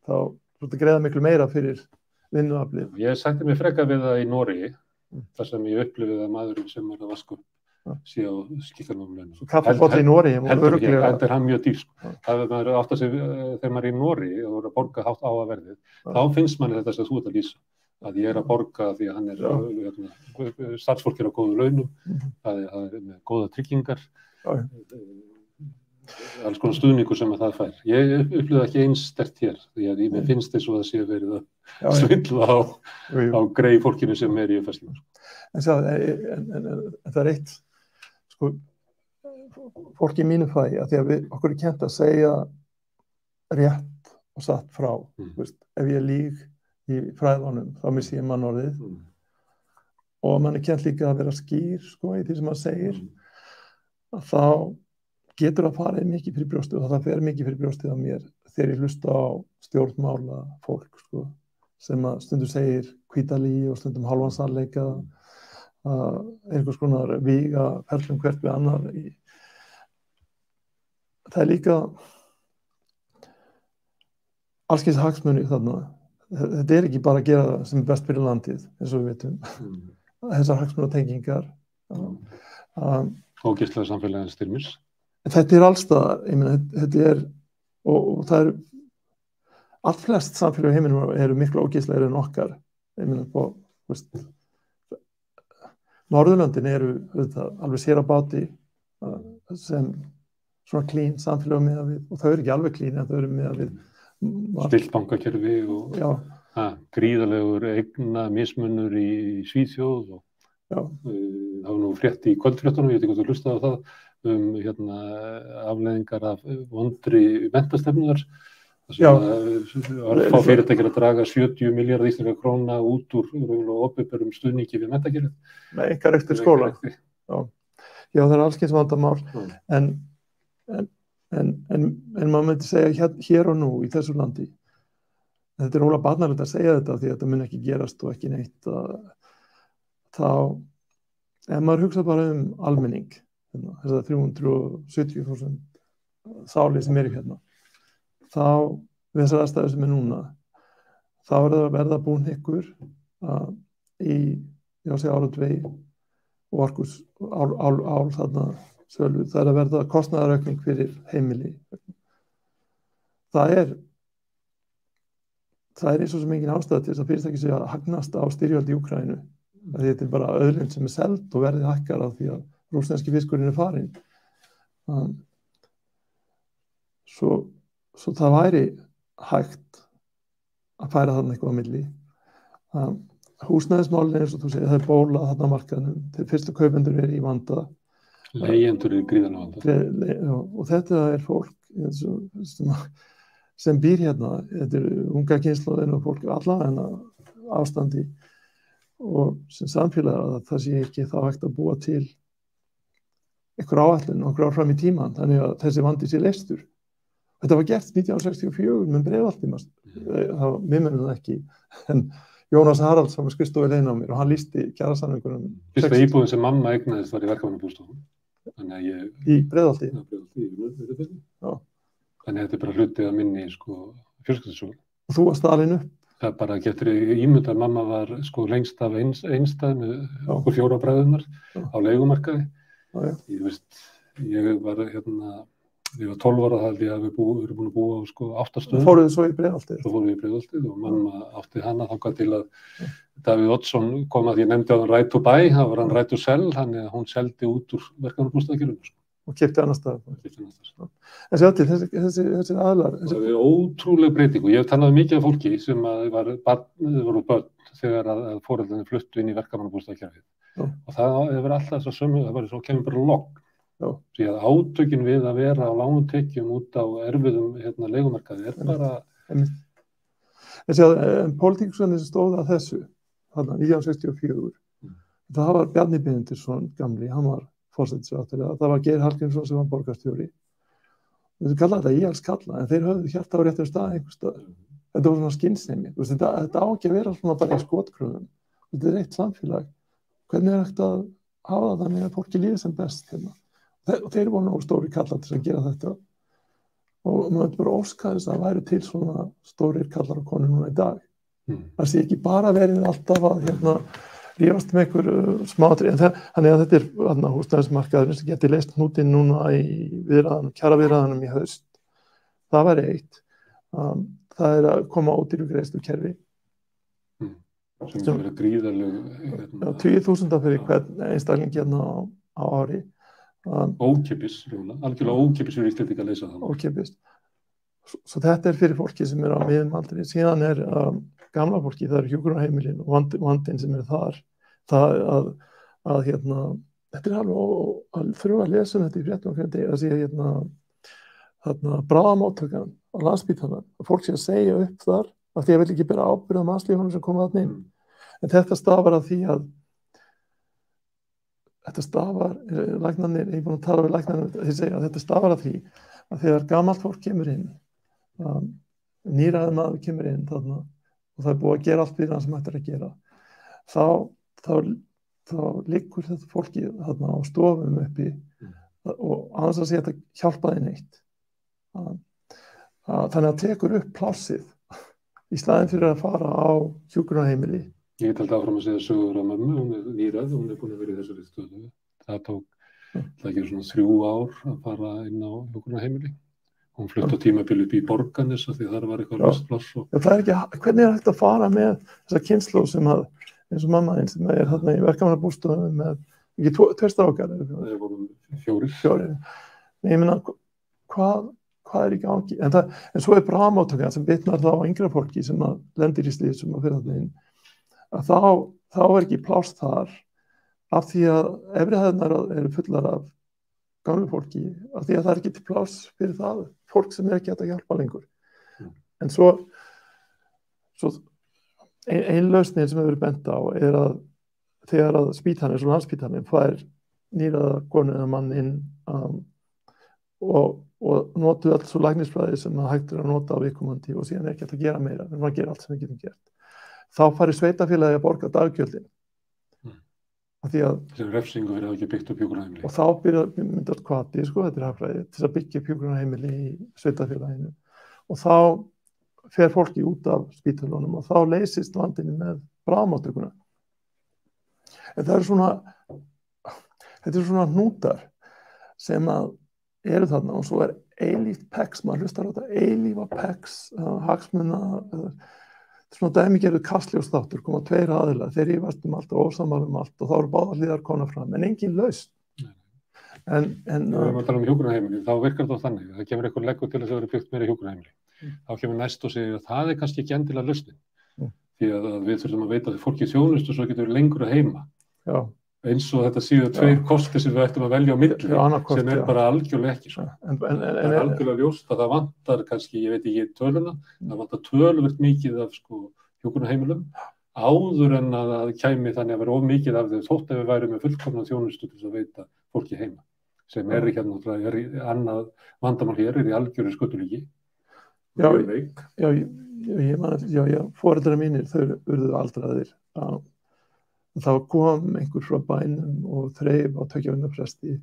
þá þú greiða miklu meira fyrir vinnuaflið. Ég sætti mig frekar við það í Noregi, þar sem ég upplifið að maðurinn sem að vasku sé á skiptanum launum. Kaffibolli í Noregi heldur ekki, þetta hann mjög dýr. Það maður átt að segja, þegar maður er í Noregi og voru að borga hátt á að verðið, þá finnst manni þetta sem þú ert að lýsa. Að ég að borga því að hann starfsfólk á góðu launum, það með góða tryggingar, alls konar stuðningur sem að það fær. Ég upplifði ekki eins sterkt hér, því að mér finnst þess að það sé verið að svindla á greið fólkinu sem í uppfærslunum. En það eitt, sko, fólk í mínu fæ, að því að okkur kennt að segja rétt og satt frá, veist, ef ég lýg í fræðunum, þá missi ég mannorðið og mann kennt líka að vera skýr sko, í því sem maður segir að þá getur að fara mikið fyrir brjóstið og það fer mikið fyrir brjóstið á mér þegar ég hlusta á stjórnmála fólk sko, sem að stundum segir hvítalí og stundum hálfan sannleika einhvers konar víga perlum hvert við annar það líka alls kyns hagsmuni þarna. Þetta ekki bara að gera það sem best fyrir landið, eins og við veitum. Þessar hagsmunatengingar. Ógeðslega samfélagið styrmis. Þetta allstaðar, ég meina, þetta og það allt flest samfélög í heiminum miklu ógeðslegri en okkar. Ég meina, Norðurlöndin alveg sér á báti sem svona clean samfélög með við, og þau ekki alveg clean en þau með við stilt bankakerfi og gríðalegur eigna mismunur í Svíþjóð og það var nú frétt í kvöldfréttunum, ég veit ekki hvort þú hlustaði á það afleiðingar af vondri menntastefnunar. Örfá fyrirtækir að draga 70 milljarða íslenskra króna út úr opinberum stuðningi við menntakerfið. Með einkarektur skóla. Já, það alls kyns vandamál. En maður myndi segja hér og nú í þessu landi, þetta óla barnalegt að segja þetta því að þetta mun ekki gerast og ekki neitt, þá ef maður hugsa bara almenning, þessar 370.000 sálir sem eru hérna, þá við þessar aðstæður sem núna, þá það að verða búin ykkur í áratvegi og orkus ál þarna sölu, það að verða kostnaðaraukning fyrir heimili. Það er eins og sem engin ástæða til þess að fyrirtæki sé að hagnast á styrjöld í Úkraínu. Þetta bara auðlind sem seld og verðið hækkar af því að rússneski fiskurinn farinn. Svo það væri hægt að færa þarna eitthvað á milli. Húsnæðismálin eins og þú segir, það bólað þarna á markaðnum, þeir fyrstu kaupendur í vanda. Leigjendur gríðarlega vanda. Og þetta fólk sem býr hérna, þetta unga kynslóðin og fólk allavega ástandi og sem samfélag að það sé ekki þá hægt að búa til einhver áætlun nokkur ár fram í tímann, þannig að þessi vandi sé leystur. Þetta var gert 1964 með Breiðholti, við munum það ekki, en Jónas Haralds var með skrifstofu leina á mér og hann lýsti kjarasamningunum. Fyrsta íbúðin sem mamma eignaðist var í verkamannabústofum. Í Breiðholti? Þannig að þetta bara hlutið að minni fjölskyldsögu. Og þú varst alinn upp? Það bara getur ímynd að mamma var lengst af einstæð með okkur 4 bræðurnar á leigumarkaði. Ég var 12 ára þannig að við erum búin að búa á 8 stöðum. Fóruð þið svo í Breiðholtið? Svo fóruð við í Breiðholtið og mamma átti hana þangað til að Davíð Oddsson kom að ég nefndi á hann Right to Buy, það var hann Right to Sell, þannig að hún seldi út úr verkamannabústaðakerfinu. Og keypti annars staðar. En sjá til, þessi aðlar. Það er ótrúleg breyting og ég hef talað mikið af fólki sem voru börn þegar að foreldrarnir fluttu inn í verkamannabústaðakerfið. Og það hefur alltaf þess að sömu, það var svo kemur bara logn. Því að átökin við að vera á lágum tekjum út á erfiðum leigumarkaði bara... En sjá, pólitíkusarnir sem stóðu að þessu, þarna 1964, það var Bjarni Benediktsson gamli, hann var forsætisráðherra, það var Geir Hallgrímsson sem var borgarstjóri. Við kallaði þetta íhaldskalla, en þeir höfðu hjarta á réttum stað einhvers staðar. Þetta var svona skynsemi. Þetta á ekki að vera svona bara í skotgröfum. Þetta er eitt samfélag. Hvernig hægt að hafa það þannig að fólki líði sem best hérna? Og þeir voru nógu stóri kallar til að gera þetta. Og maður bara óska þess að væru til svona stórir kallar og konur núna í dag. Það sé ekki bara verið alltaf að rífast með einhver smátri, þannig að þetta húsnæðismarkaðurinn sem geti leyst hnútinn núna í kjaraviðræðunum í haust. Það væri eitt. Það er að koma ódýrugreiðslukerfi. Sem verið gríðarleg... 20.000 fyrir hvern einstakling hérna á ári. Ókeypis, algjörlega ókeypis fyrir Íslendinga að leysa það. Ókeypis. Svo þetta er fyrir fólki sem á miðjum aldri. Síðan er gamla fólki, það hjúkrunarheimilin og vandinn sem þar. Það þetta er alveg að þurfa að lesa þetta í fréttum hvernig degi, að sé bráðamóttakan á Landspítalanum, að fólk sé að segja upp þar af því að vil ekki bera ábyrgð á mannslífunum sem koma þarna inn. En þetta stafar að því að læknarnir, ég er búin að tala við læknarnir, þeir segja að þetta stafar að því að þegar gamalt fólk kemur inn, nýræður maður kemur inn þarna og það er búið að gera allt við það sem hægt er að gera, þá liggur þetta fólki þarna á stofum uppi og aðeins að segja að þetta hjálpaði neitt. Þannig að tekur upp plássið í staðinn fyrir að fara á hjúkrunarheimili. Ég get alltaf áfram að segja sögur af mömmu, hún nýræð, hún búin að vera í þessari stöðu. Það tók ekki svona 3 ár að fara inn á hjúkrunarheimili. Hún flutti á tímabili upp í Borgarnes af því þar var eitthvað restpláss. Hvernig er hægt að fara með þessa kynslóð sem eins og mamma einn sem þarna í verkamannabústofum með ekki 2 strákar? Það voru 4. Ég meina, hvað er í gangi? En svo er bráðamóttakan sem bitnar þá á yngra fólki sem lendir í slíð sem fyrir þarna inn. Þá er ekki pláss þar af því að efri hæðirnar eru fullar af gamlu fólki af því að það er ekki til pláss fyrir það fólk sem er ekki hægt að hjálpa lengur. En svo ein lausnin sem hefur verið bent á er að þegar að spítalinn, svo Landspítalinn, fær nýraða konu eða mann inn og notuð allt svo læknisfræði sem það hægt að nota á viðkomandi og síðan er ekki hægt að gera meira, en maður gera allt sem við getum gert. Þá fari sveitarfélagi að borga daggjöldin. Sem refsingu fyrir að ekki byggt upp hjúkrunarheimili. Og þá myndast hvati, þetta er hagfræði, til að byggja upp hjúkrunarheimili í sveitarfélaginu. Og þá fer fólki út af spítölunum og þá leysist vandinni með bráðamóttökuna. Þetta er svona hnútar sem að eru þarna og svo er eilíft PEX, maður hlustar á þetta, eilífa PEX, hagsmuna, svona dæmigerður kastljósþáttur, koma 2 aðilar, þeir rífast allt og ósammála allt og þá eru báðar hliðar komnar fram, en engin lausn. En við erum að tala hjúkrunarheimili, þá virkar það þannig, það kemur einhver leggur til að það verið byggt meira hjúkrunarheimili. Þá kemur næst og segir að það er kannski ekki endilega lausnin, því að við þurfum að veita að fólki þjónustu svo getur við lengur að heima. Já. Eins og þetta séu 2 kostir sem við ættum að velja á milli, sem er bara algjörlega ekki. Það er algjörlega ljóst að það vantar kannski, ég veit ekki töluna, það vantar töluvert mikið af hjúkrunarheimilum áður en að það kæmi þannig að vera of mikið af þeim þótt að við værum með fullkomna þjónustu til að veita fólki heima, sem er annað vandamál hér, er í algjörðu skötulíki. Foreldrar mínir, þau urðu aldraðir. Þá kom einhver frá bænum og þreif á 2 vikna fresti.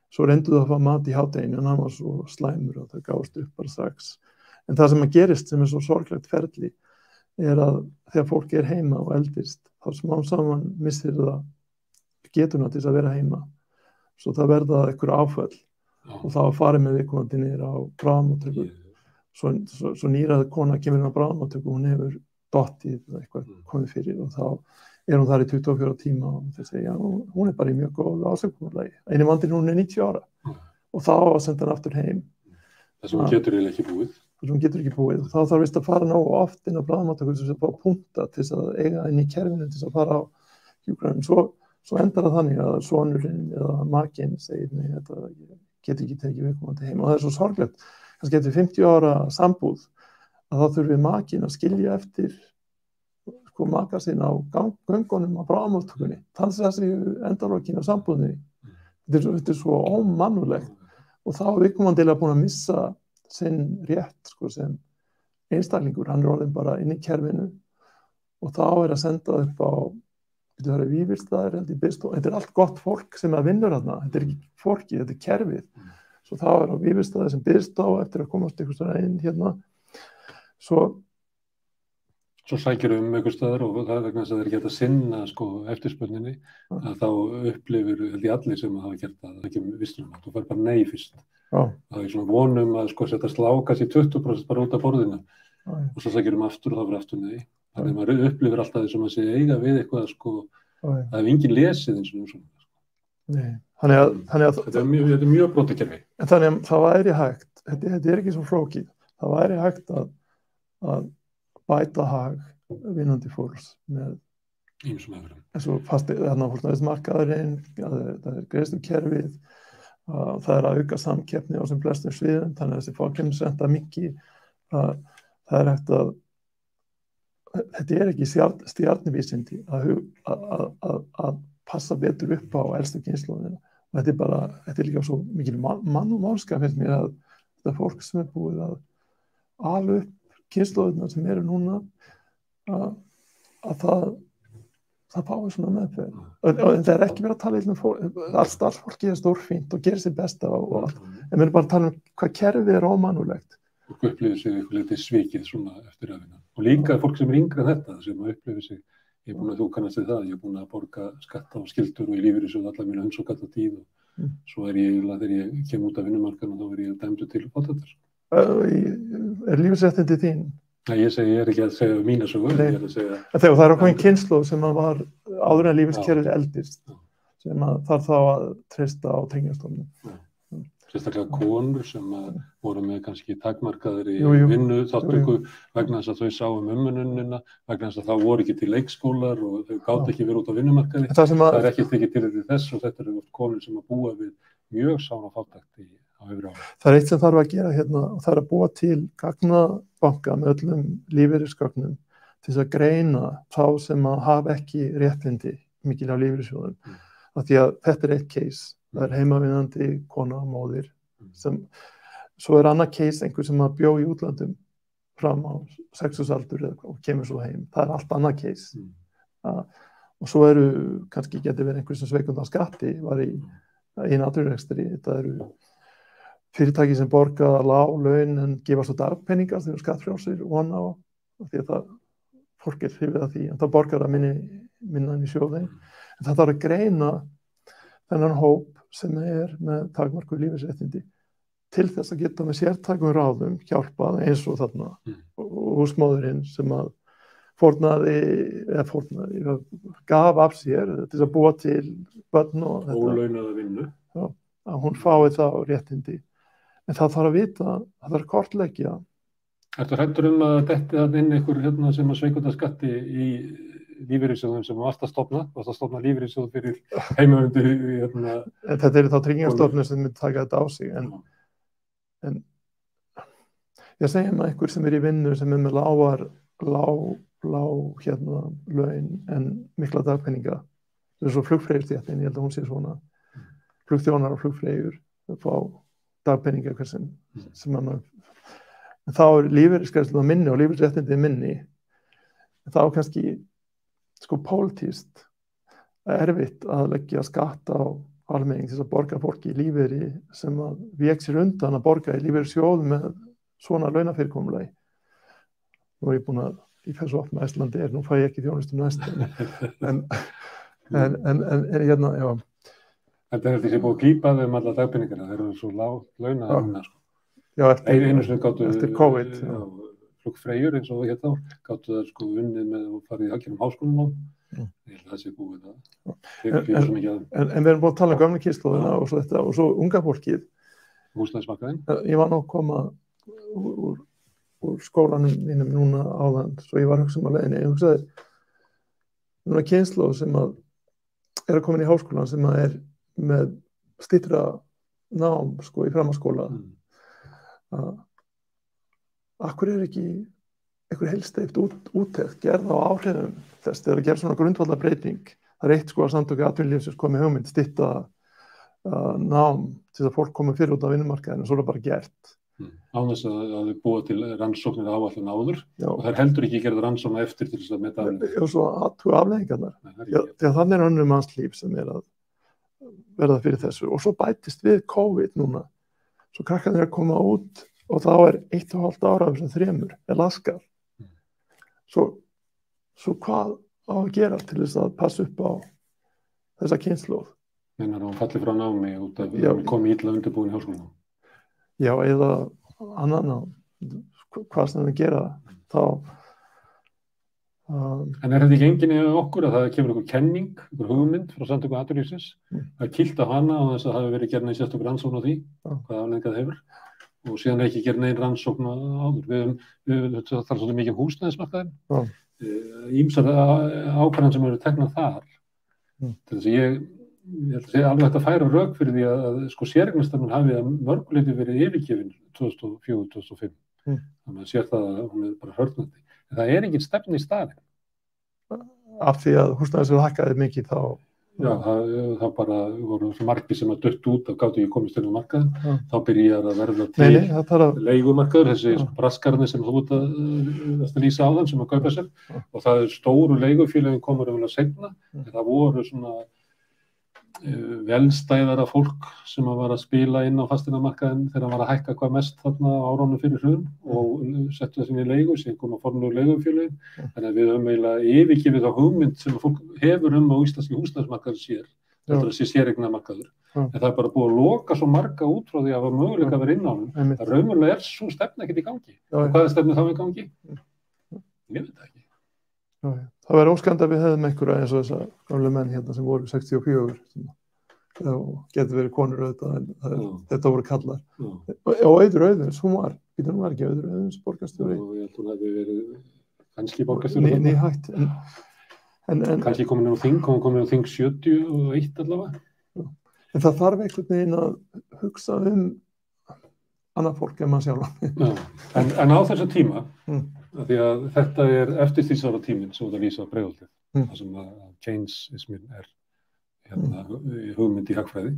Svo reyndu það að fá mat í hádeginu en hann var svo slæmur og þau gáfust upp bara strax. En það sem að gerist sem er svo sorglegt ferli er að þegar fólk er heima og eldist, þá smám saman missir það getuna til þess að vera heima. Svo það verða einhver áföll og þá farið með viðkomandi niður á bráðamóttöku. Svo nýrað kona kemur inn á bráðamóttöku og hún hefur dottið eða eitthvað komið fyrir og þá er hún þar í 24 tíma og þeir segja, hún er bara í mjög góð ásökunarlagi. Einu vandinn hún er 90 ára og þá senda hann aftur heim. Þess að hún getur eiginlega ekki búið. Þess að hún getur ekki búið. Þá þarf vist að fara nógu oft inn á bráðamóttöku til að fá punta til þess að eiga inn í kerfinu til þess að fara á hjúkrunarheimili. Svo endar það þannig að sonurinn eða makinn segir, nei, þetta getur ekki tekið viðkomandi heim. Og það er svo sorglegt, kannski eftir 50 ára sambúð, að þá þurfi makinn að skilja eftir maka sín á göngunum á bráðamóttökunni. Þannig að þessi endalókin á sambúðinni. Þetta er svo ómannulegt og þá er viðkomandi búin að missa sinn rétt sem einstaklingur. Hann er orðinn bara inn í kerfinu og þá er að senda upp á Vífilsstaðir, þetta er allt gott fólk sem vinnur þarna. Þetta er ekki fólki, þetta er kerfið. Svo þá er á Vífilsstaðir sem byrst á eftir að komast einhvers staðar inn hérna. Svo sækir einhver staðar og það er vegna þess að það er ekki hægt að sinna eftirspurninni að þá upplifir held ég allir sem hafa gert það ekki visslunum. Þú fær bara nei fyrst. Það er svona vonum að setja slákast í 20% bara út af borðinu og svo sækir aftur og það verður aftur nei. Þannig að maður upplifir alltaf því sem að segja eiga við eitthvað það er engin lesið eins og svona. Nei. Þannig að þetta er mjög brotið kerfi. En þannig að það væri hægt, þetta er ekki svo flókið, það væri hægt að bæta hag vinnandi fólks með ýmsum aðferðum. Eins og húsnæðismarkaðurinn, það er greiðslukerfið, það er að auka samkeppni á sem flestum sviðum, þannig að þessi fákeppnisrenta minnki, það er hægt að þetta er ekki stjarnvísindi að passa betur upp á elstu kynslóðina. Þetta er líka svo mikil mannúðmálska finnst mér að þetta fólk sem er búið að ala upp kynslóðina sem eru núna að það fái svona meðferð. En það er ekki verið að tala um allt starfsfólki er stórfínt og gerir sér besta og allt. En við erum bara að tala um hvað kerfið er ómannúðlegt. Og upplifir sig eitthvað litið svikið svona eftir öfina. Og líka fólk sem er yngri en þetta sem upplifir sig, ég er búin að þú kannast við það, ég er búin að borga skatta og skyldur og ég lífeyrissjóð allar mínu höns og gata tíð og svo er ég þegar ég kem út af vinnumarkaðnum þá er ég dæmdur til fátæktar. Er lífeyrisréttindi þín? Nei, ég er ekki að segja mína sögu, ég er að segja... Þegar það er ákveðin kynslóð sem var áður en lífeyriskerfið eldist, sem þarf þá að treysta á Tryggingastofnun. Sérstaklega konur sem voru með kannski takmarkaðir í vinnu þáttöku vegna þess að þau sáu umönnunina, vegna þess að þá voru ekki til leikskólar og þau gátu ekki verið út á vinnumarkaði. Það er ekki tekið til þess og þetta eru konur sem að búa við mjög sára fátækt á yfir ára. Það eitt sem þarf að gera hérna og það að búa til gagnabanka með öllum lífeyrisgögnum til þess að greina þá sem að hafa ekki réttindi mikil á lífeyrissjóðum. Af því að þetta eitt case, það heimavinnandi kona og móðir sem, svo annað case einhver sem að bjó í útlandum fram á 60-aldur og kemur svo heim. Það allt annað case. Og svo kannski getur verið einhver sem sveikund á skatti, var í atvinnurekstri. Þetta fyrirtæki sem borga lág laun en gefa svo dagpeningar þegar skattfrjálsir vona á, því að fólk hrifið af því, en það borgar að minna inn í sjóðinn. En það þarf að greina þennan hóp sem með takmarkuð lífeyrisréttindi til þess að geta með sértækum ráðum hjálpað eins og þarna húsmóðurinn sem að gaf af sér til að búa til börn og þetta. Ólaunaða vinnu. Já, að hún fái það réttindi. En það þarf að vita, það þarf að kortleggja. Ertu hræddur að detti það inn einhver sem að sveikunda skatti í lífeyrissjóðum sem varst að stofna lífeyrissjóð fyrir heimavindi Þetta þá tryggingastofnun sem myndi taka þetta á sig en ég segi með einhver sem í vinnu sem með lág laun en mikla dagpeninga það svo flugfreyjustéttin, ég held að hún sé svona flugþjónar og flugfreyjur fá dagpeninga sem hann en þá lífeyrisgreiðslur minni og lífeyrisréttindi minni en þá kannski pólitískt erfitt að leggja skatt á almenning til að borga fólki í lífeyri sem að vék sér undan að borga í lífeyrissjóð með svona launafyrirkomulagi. Nú ég búin að í þessu opna Íslandi nú fæ ég ekki þjónustu næst en hérna, já. Þetta þetta sé búið að klípa þeim alla dagpeningana, þeir svo launaða núna Já, eftir COVID. Flugfreyjur eins og hérna gátu það unnið með og farið í hagkjörnum háskólanám. Ég held að það sé búið það. En við erum búin að tala um gömlu kynslóðina og svo þetta og svo unga fólkið. Húsnæðismarkaðinn. Ég var nú að koma úr skólanum mínum núna áðan, svo ég var að hugsa á leiðinni. Ég hugsaði núna kynslóð sem að komin í háskólan sem að með styttra nám í framhaldsskóla. Akkur ekki einhver heilsteypt úttekt gerð á áhrifum þess þegar að gera svona grundvallarbreyting. Það eitt að samtök atvinnulífsins komi hugmynd stytta nám til að fólk komi fyrir út á vinnumarkaðinu og svo bara gert. Án þess að þau búa til rannsóknir áætlun áður og það heldur ekki gerð rannsókn eftir til þess að meta afleiðingar. Og svo aðtuga afleiðingarnar. Því að þannig önnur mannslíf sem að verða fyrir þessu og svo bætist við COVID núna. Svo krakkarnir að koma út og þá 1,5 ára af þessum 3 laskar. Svo hvað á að gera til þess að passa upp á þessa kynslóð? Meinar hún falli frá námi út af að komi illa undirbúin í háskólanám? Já, eða annan nám. Hvað sem við gera þá. En þetta ekki enginn í okkur að það kemur einhver kenning, einhver hugmynd frá samtökum atvinnulífsins? Það kýlt á hana og þess að það hafi verið gerð sérstök rannsókn á því, hvað afleiðingar það hefur. Og síðan ekki gerð nein rannsókn áður. Við tala svolítið mikið húsnæðismarkaðinn. Ýmsar ákvarðanir sem eru teknar þar. Til þess að ég held að segja alveg hægt að færa rök fyrir því að séreignarstefnan hafi að mörguleyti verið yfirgefin 2004-2005. Þannig að sér það að hún bara hörðnandi. En það engin stefna í staðinn. Af því að húsnæðisverð hækkaði mikið þá. Já, það bara voru margir sem að dött út og gátu ekki komist inn á markaðinn. Þá byrjar að verða til leigumarkaður, þessi braskarnir sem þú út að lýsa á þann sem að kaupa sér. Og það stóru leigufélögin komur seinna, en það voru svona velstæðara fólk sem að var að spila inn á fasteignamarkaðinn þegar hann var að hækka hvað mest þarna á árunum fyrir hrun og settu þessi í leigu, síðan koma formlegu leigufélögin. Þannig að við höfum eiginlega yfirgefið þá hugmynd sem fólk hefur á íslenski húsnæðismarkaður sér. Þetta er þessi séreignamarkaður. En það bara búið að loka svo marga út frá því að hafa möguleika að vera inn á hann. Það raunverulega svo stefna ekkert í gangi. Og hvað stefna þá í gangi? Ég veit það ekki. Það var óskandi að við hefðum einhverja eins og þessa gamlu menn hérna sem voru 64 og getur verið konur auðvitað en þetta voru kallar. Og Auður Auðuns, hún var ekki Auður Auðuns borgarstjóri. Ég held hún hefði verið kannski borgarstjóri. Nýhætt. Kannski komin á þing, hún komin á þing 71 allavega. En það þarf einhvern veginn að hugsa annað fólk en maður sjálf. En á þessu tíma, því að þetta eftirstríðsára tíminn sem þú lýsa á Breiðholtið, þar sem að changeismin hugmynd í hagfræði,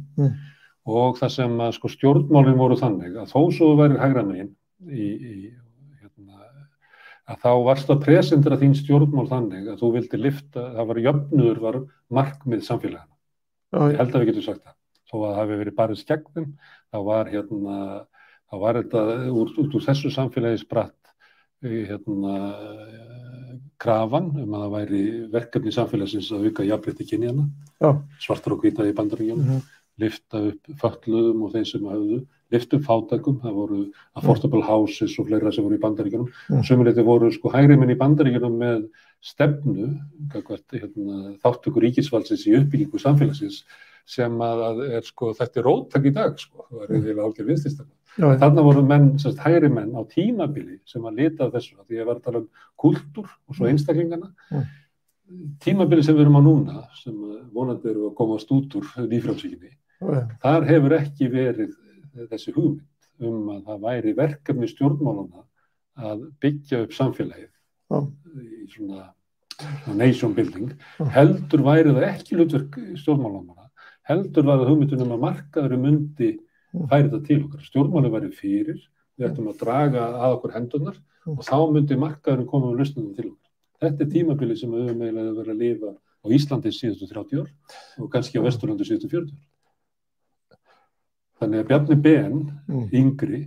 og það sem að sko stjórnmálin voru þannig að þó svo þú værir hægra megin að þá varst að presentera þín stjórnmál þannig að þú vildi lyfta, jöfnuður var markmið samfélagana. Ég held að við getum sagt það. Þó að það hafi verið barist gegn þeim, þá var þetta út úr þessu samfélagi spratt krafan að það væri verkefni samfélagsins að auka jafnrétti kynjanna, svartar og hvíta í Bandaríkjunum, lyfta upp fötluðum og þeim sem höfðu, lyfta upp fátækum, það voru affordable houses og fleira sem voru í Bandaríkjunum. Sömuleiðis voru sko hægri menn í Bandaríkjunum með stefnu, þáttöku ríkisvaldsins í uppbyggingu samfélagsins sem að sko, þetta róttæk í dag, sko, það var eiginlega hálfgerð vinstristefna. Þarna voru menn, hægri menn á tímabili sem að lita af þessu, því ég var að tala kultúr og svo einstaklingana. Tímabili sem við erum á núna, sem vonandi eru að komast út úr nýfrjálshyggjunni, þar hefur ekki verið þessi hugmynd að það væri verkefni stjórnmálana að byggja upp samfélagið í svona nation building, heldur væri það ekki hlutverk stjórnmálanna, heldur var það hugmyndin að markaðurinn myndi færi þetta til okkar. Stjórnmálið væri fyrir, við ættum að draga að okkur hendurnar og þá myndi markaðurinn koma með lausnum til okkar. Þetta tímabili sem við höfum eiginlega verið að lifa á Íslandi síðustu 30 ár og kannski á Vesturlandi síðustu 40 ár. Þannig að Bjarni Ben, yngri,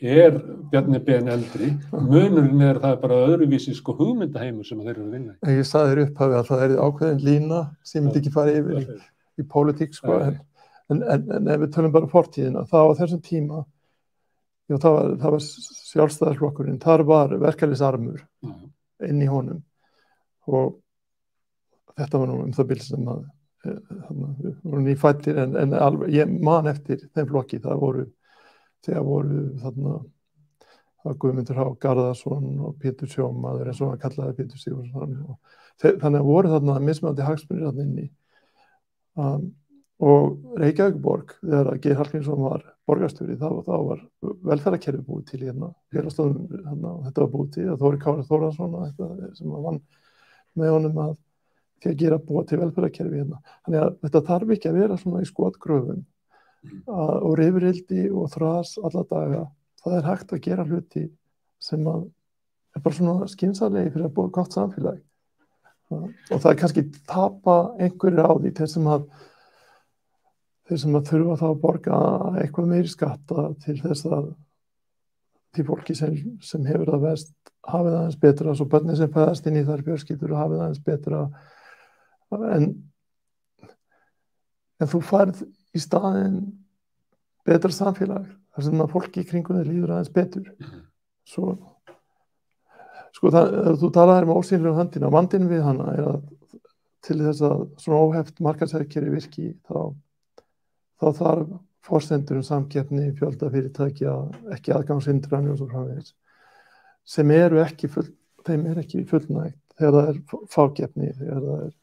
Bjarni Ben eldri, munurinn það bara öðruvísi sko hugmyndaheimur sem þeir eru að vinna í. Ég sagði þér upphafi að það ákveðin lína sem myndi ekki fara yfir í pólitík, sko, en ef við tölum bara fortíðina, þá á þessum tíma, það var sjálfstæðisflokkurinn, þar var verkalýðsarmur inn í honum og þetta var nú það bil sem að við vorum nýfæddir en alveg, ég man eftir þeim flokki, þegar voru þarna Guðmundur H. Garðarsson og Pétur Sjómaður eins og hann kallaði Pétur Sigurðsson þannig að voru þarna mismunandi hagsmunir þarna inni og Reykjavíkurborg, þegar Geir Hallgrímsson var borgarstjóri, þá var velferðarkerfi búið til Félagsstofnun, þetta var búið til, Þóri Kári Þórðarsson sem vann með honum að gera búið til velferðarkerfi Þannig að þetta þarf ekki að vera svona í skotgröfum og rifrildi og þras alla daga. Það hægt að gera hluti sem að bara svona skynsamlegi fyrir að búa gott samfélag. Og það kannski tapa einhverju á því þeir sem að þurfa þá að borga eitthvað meiri skatta til þess að því fólki sem hefur það verst hafi það aðeins betra, svo börnin sem fæðast inn í þær fjölskyldur hafi það aðeins betra en þú færð í staðinn betra samfélag þar sem að fólki í kringum þér líður aðeins betur sko þú talaðir ósýnilegu höndina, vandinn við hana að til þess að svona óheft markaðskerfi virki þá þarf forsendur samkeppni, fjölda fyrirtækja, ekki aðgangshindranir og svo framvegis, sem eru ekki fullnægt þegar það er fákeppni, þegar það er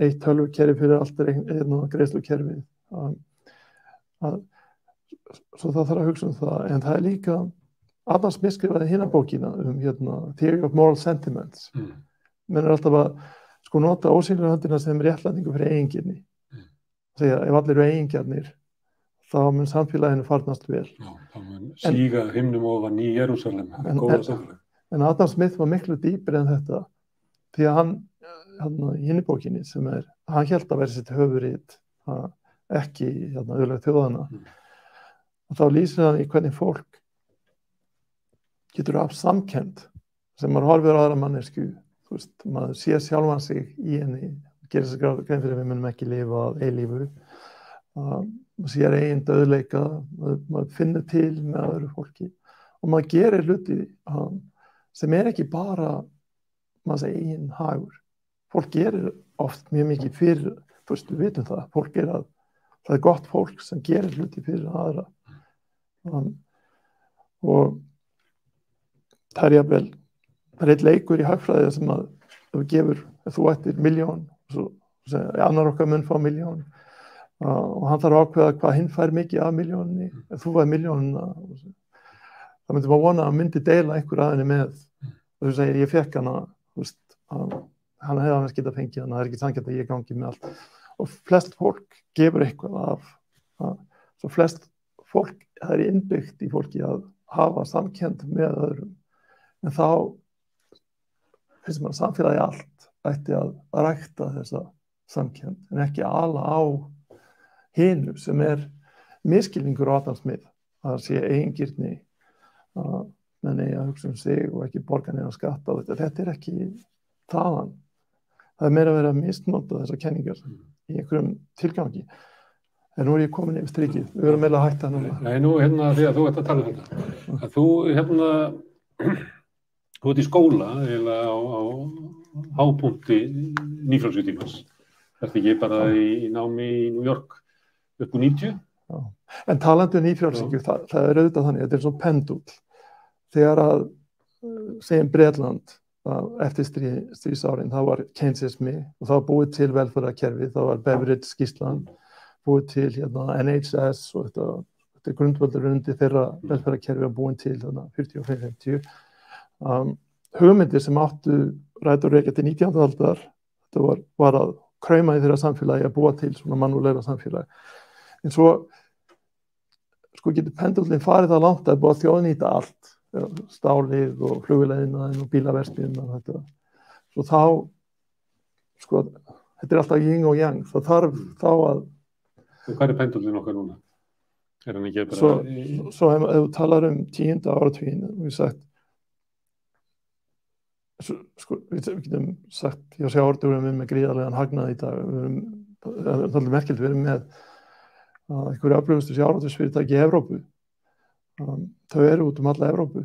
eitt tölvukerfi fyrir allt greiðslukerfi. Svo það þarf að hugsa það, en það er líka Adam Smith skrifaði hina bókina Theory of Moral Sentiments. Menn alltaf að nota ósýnilegu höndina sem réttlætingu fyrir eigingirni. Segja, ef allir eru eigingjarnir, þá mun samfélaginu farnast vel. Já, þá mun síga himnum ofan í Jerúsalem, góða samfélag. En Adam Smith var miklu dýpri en þetta, því að hann í hinni bókinni sem hann hélt að vera sitt höfuðrit, ekki auðvitað þjóðana. Þá lýsir hann í hvernig fólk getur haft samkennd, sem maður horfir á aðra mannesku, maður sér sjálfan sig í henni, gerir sig grein fyrir að við munum ekki lifa að eilífu maður sér eigin dauðleika maður finnur til með öðru fólki og maður gerir hluti sem ekki bara maður eigin hagur fólk gerir oft mjög mikið fyrir við vitum það, það er gott fólk sem gerir hluti fyrir aðra og það er eitt leikur í hagfræði sem að þú gefur, ef þú ættir 1.000.000 svo annar okkar mun fá 1.000.000 og hann þarf að ákveða hvað hinn fær mikið af milljóninni, ef þú fær milljónina, það myndi maður vona að hann myndi deila einhver að henni með, þú segir ég fekk hana, þú veist, hann hefði annars getað fengið hana, það er ekki sanngjarnt að ég gangi með allt, og flest fólk gefur eitthvað af, svo flest fólk, það er innbyggt í fólki að hafa samkennd með öðrum, en þá finnst maður samfélagi allt ætti að rækta þessa samkennd, en ekki ala á hinu sem misskilningur á allan smið, að það sé eigingirni að menn eigi að hugsa sig og ekki borga neina skatta, þetta er ekki þaðan, það er meira að vera að misnota þessar kenningar í einhverjum tilgangi. En nú ég komin yfir strikið, við verðum meira að hætta núna. Nei, nú því að þú ert að tala þetta. Að þú þú ert í skóla eiginlega á hápunkti nýfrjálsíutímans. Ertu ekki bara í námi í New York upp úr 90? Já. En talandi nýfrjálsíkju, það er auðvitað þannig, þetta er svona pendúll. Þegar að segjum Bretland eftir stríðsárin, það var keynesismi og það var búið til velferðarkerfi, það var Beveridge-skýrslan, búið til NHS og þetta er grundvöldur undir þeirra velferðarkerfi að búin til 45-50. Hugmyndir sem áttu rætur rekja til 19. aldar, þetta var að krauma í þeirra samfélagi að búa til svona mannúðlegra samfélagi. En svo getur pendullin farið það langt að búið að þjóðnýta allt, stálið og flugvéliðnaðinn og bílaverkmiðjurnar þetta. Svo þá, þetta er alltaf yin og yang, það þarf þá að Hvað er pendullin okkar núna? Er hann ekki bara... Svo ef þú talar 10. áratuginn, við sagt, við getum sagt, hjá sjávarútveginum með gríðarlegan hagnað í dag, það er alveg merkilegt, við erum með einhverju öflugustu sjávarútvegsfyrirtæki í Evrópu. Þau eru út alla Evrópu,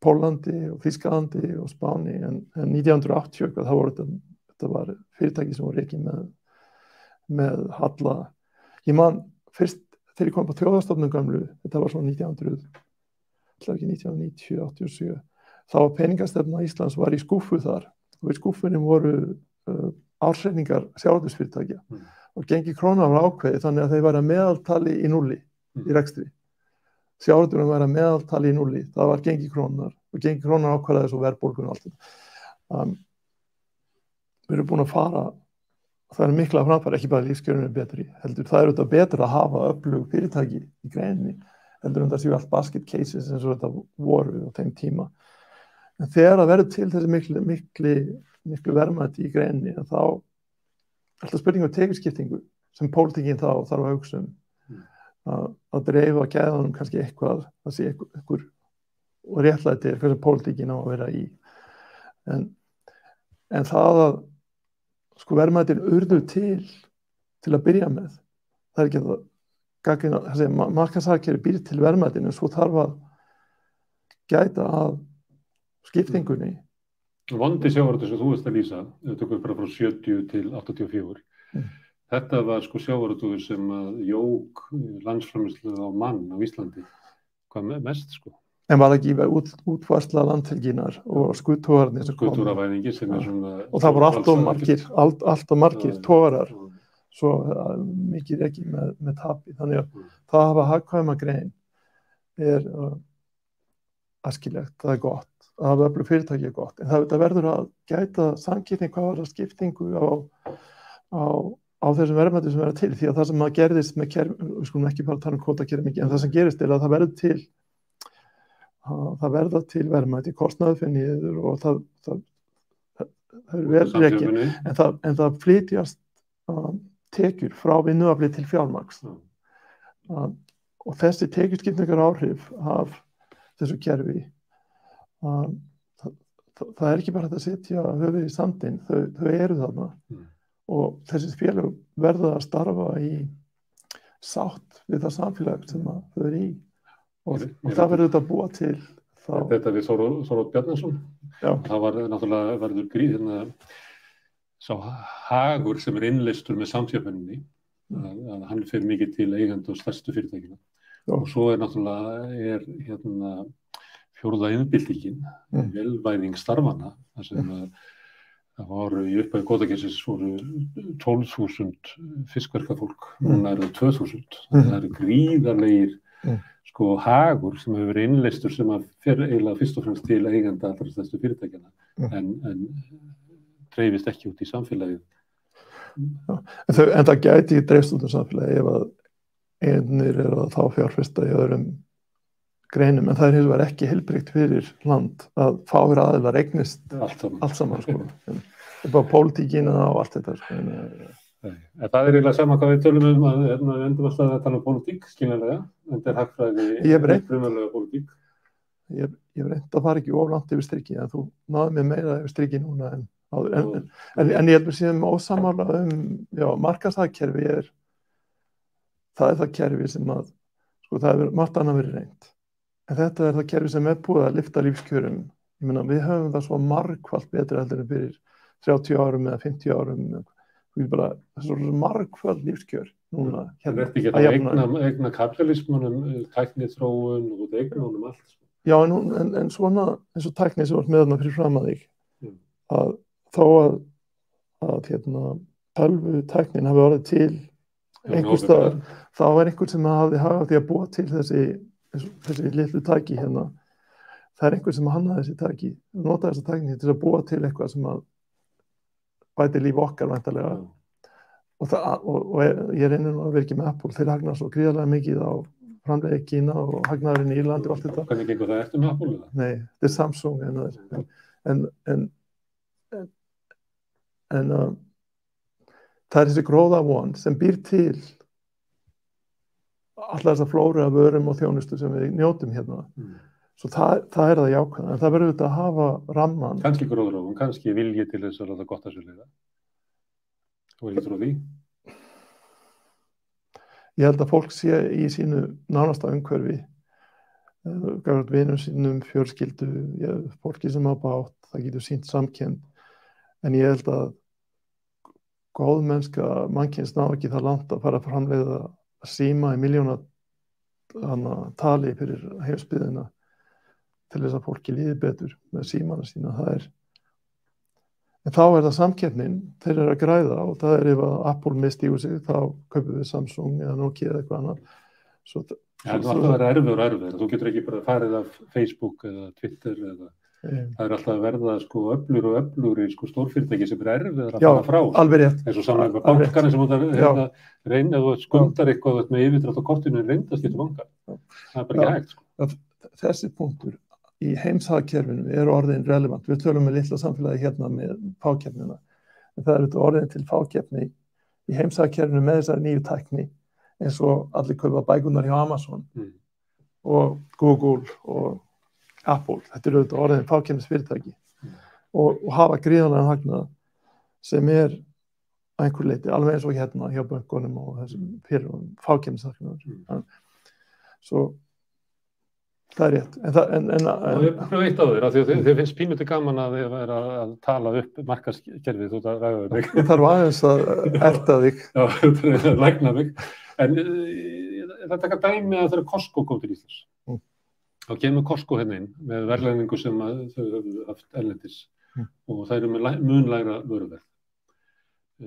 Póllandi og Þýskalandi og Spáni, en 1980 þá voru þetta var fyrirtæki sem voru ekki með halla. Ég man fyrst þegar ég kom på þjóðastofnun gömlu, þetta var svo 1990, 87, þá var peningastefna Íslands var í skúffu þar og í skúffunni voru ársreikningar sjávarútvegsfyrirtækja og gengi krónan var ákveðið þannig að þeir væru að meðaltali í núlli í rekstri. Sjávarútvegurinn væru að meðaltali í núlli, það var gengi krónar og gengi krónar ákveðið svo verðbólgun og allt þetta. Við erum búin að fara það er mikla framfæri, ekki bara lífskjörinu betri, heldur það auðvitað betra að hafa öflug fyrirtæki í greininni, heldur það séu allt basket cases eins og þetta voru á þeim tíma. En þegar það verður til þessi miklu verðmæti í greininni, þá er alltaf spurning um tekjuskiptingu sem pólitíkin þá þarf að hugsa að dreifa gæðanum kannski eitthvað, það sé einhver og réttlæti hvað sem pólitíkin á að vera í. En það að verðmætin urðu til að byrja með. Það er ekki að gagnrýna, markaðshagkerfi býr til verðmætin en svo þarf að gæta að skiptingunni. Vondi sjávarútvegur sem þú veist að lýsa, við tökum bara frá 70 til 84. Þetta var sjávarútvegur sem jók landsframleiðslu á mann á Íslandi. Hvað mest En var ekki útvarsla landhelginnar og skuttogarnir sem kom. Skuttogavæðingi sem svona... Og það voru allt of margir togarar, svo mikið ekki með tapi. Þannig að það hafa hagkvæma grein er æskilegt, það er gott. Það hafa öflug fyrirtæki er gott. En það verður að gæta samskipting hvað var það skiptingu á þessum verðmætum sem verða til. Því að það sem gerðist með kerfi, við skulum ekki bara tala um kvótakerfi mikið, en það sem gerist er að það verða til verðmæti, kostnaður fyrir niður og það er vel rekin, en það flytjast tekjur frá vinnuafli til fjármagns. Og þessi tekjuskiptingar áhrif af þessu kerfi, það er ekki bara að setja höfuðið í sandinn, þau eru þarna og þessi félög verða að starfa í sátt við það samfélag sem þau eru í. Og það verður þetta að búa til Þetta við Þóróð Bjarnason. Það var náttúrulega verður gríð sá hagur sem innleystur með samþjöfninni að hann fer mikið til eigandi og stærstu fyrirtækina og svo náttúrulega fjórða iðnbyltingin velvæðing starfanna þar sem Það voru í upphæði kvótakerfisins voru 12.000 fiskverkafólk, núna það 2.000. Það eru gríðarlegir sko hagur sem hefur verið innleystur sem að fer eiginlega fyrst og fremst til eigenda allra stærstu fyrirtækjanna en dreifist ekki út í samfélagið. Já, en það gæti dreifst út í samfélagið ef að eigendurnir eru að þá fjárfesta í öðrum greinum, en það hins vegar ekki heilbrigt fyrir land að fáir aðilar eignist allt saman sko. Bara pólitíkina og allt þetta sko. Það er eiginlega sama hvað við tölum að við endum alltaf að tala pólitík, skiljanlega, en þetta hagfræði frumlega pólitík. Ég hef reynt að fara ekki of langt yfir striki, en þú náði mig meira yfir striki núna en áður. En ég held að við séum ósammála markaðshagkerfi það er það kerfi sem að, sko, það hefur margt annað verið reynt. En þetta er það kerfi sem er búið að lyfta lífskjörum. Ég meina, við höfum það svo margfalt betra heldur en fyrir 30 árum eða 50 árum. Það er svo margfalt lífskjör núna. Það er ekki að eigna kapitalismunum, tækniþróun og eigna honum allt. Já, en svona eins og tækni sem var með þarna fyrir fram að þig, að þó að tölvutæknin hafi orðið til einhvers staðar, þá var einhver sem hafði hagað því að búa til þessi litlu tæki hérna. Það er einhver sem hannaði þessi tæki, nota þessa tækni til að búa til eitthvað sem að bæti líf okkar væntanlega. Og ég reynir nú að vera ekki með Apple, þeir hagnar svo gríðarlega mikið á framleiði Kína og hagnaðurinn í Írlandi og allt þetta. Hvernig gengur það eftir með Apple? Nei, þetta er Samsung en það er þessi gróða von sem býr til allar þessar flóru af vörum og þjónustu sem við njótum hérna. Svo það er það jákvæða, en það verður auðvitað að hafa ramman. Kannski gróðurofun, kannski vilji til þess að láta gott að söluða. Þú er ekki trú því? Ég held að fólk sé í sínu nánasta umhverfi, vinum sínum, fjölskyldu, fólki sem á bát, það getur sýnt samkennd, en ég held að góð mennska mannkyns ná ekki það langt að fara að framleiða síma í miljóna tali fyrir heimsbyggðina til þess að fólki líði betur með símana sína. En þá er það samkeppnin, þeir eru að græða og það er ef að Apple misstígur sig, þá kaupum við Samsung eða Nokia eða eitthvað annað. Það er alltaf að vera erfiður. Þú getur ekki bara farið af Facebook eða Twitter eða það er alltaf að verða sko öflur í sko stórfyrirtæki sem er erfiður að fara frá. Alveg rétt. Eins og saman með bankarnir sem út að reyna að þú skuldar eitthvað með yfirdrátt á kortinu reyndast getur bankar. Það er bara ekki hægt sko. Þessi punktur í heimshagkerfinu er orðin relevant. Við tölum með litla samfélagi hérna með fákeppnina. En það er orðin til fákeppni í heimshagkerfinu með þessari nýju tækni eins og allir kaupa bækurnar hjá Amazon og Google og Apple. Þetta er auðvitað orðin fákeppnisfyrirtæki og hafa gríðarlegan hagnað sem er að einhver leyti alveg eins og hérna hjá bönkunum og þessum fyrir fákeppnishagnað. Svo það er rétt. Ég pröfu eitt á þér, af því að þið finnst pínuti gaman að þið vera að tala upp markaðskerfið, þú ræður þig. Ég þarf aðeins að elta þig. Já, þú er að lækna þig. En það taka dæmi að þegar Costco kom til Íslands. Þá kemur Costco hérna inn með verðlagningu sem þau höfðu haft erlendis og það eru með mun lægra vöruverð.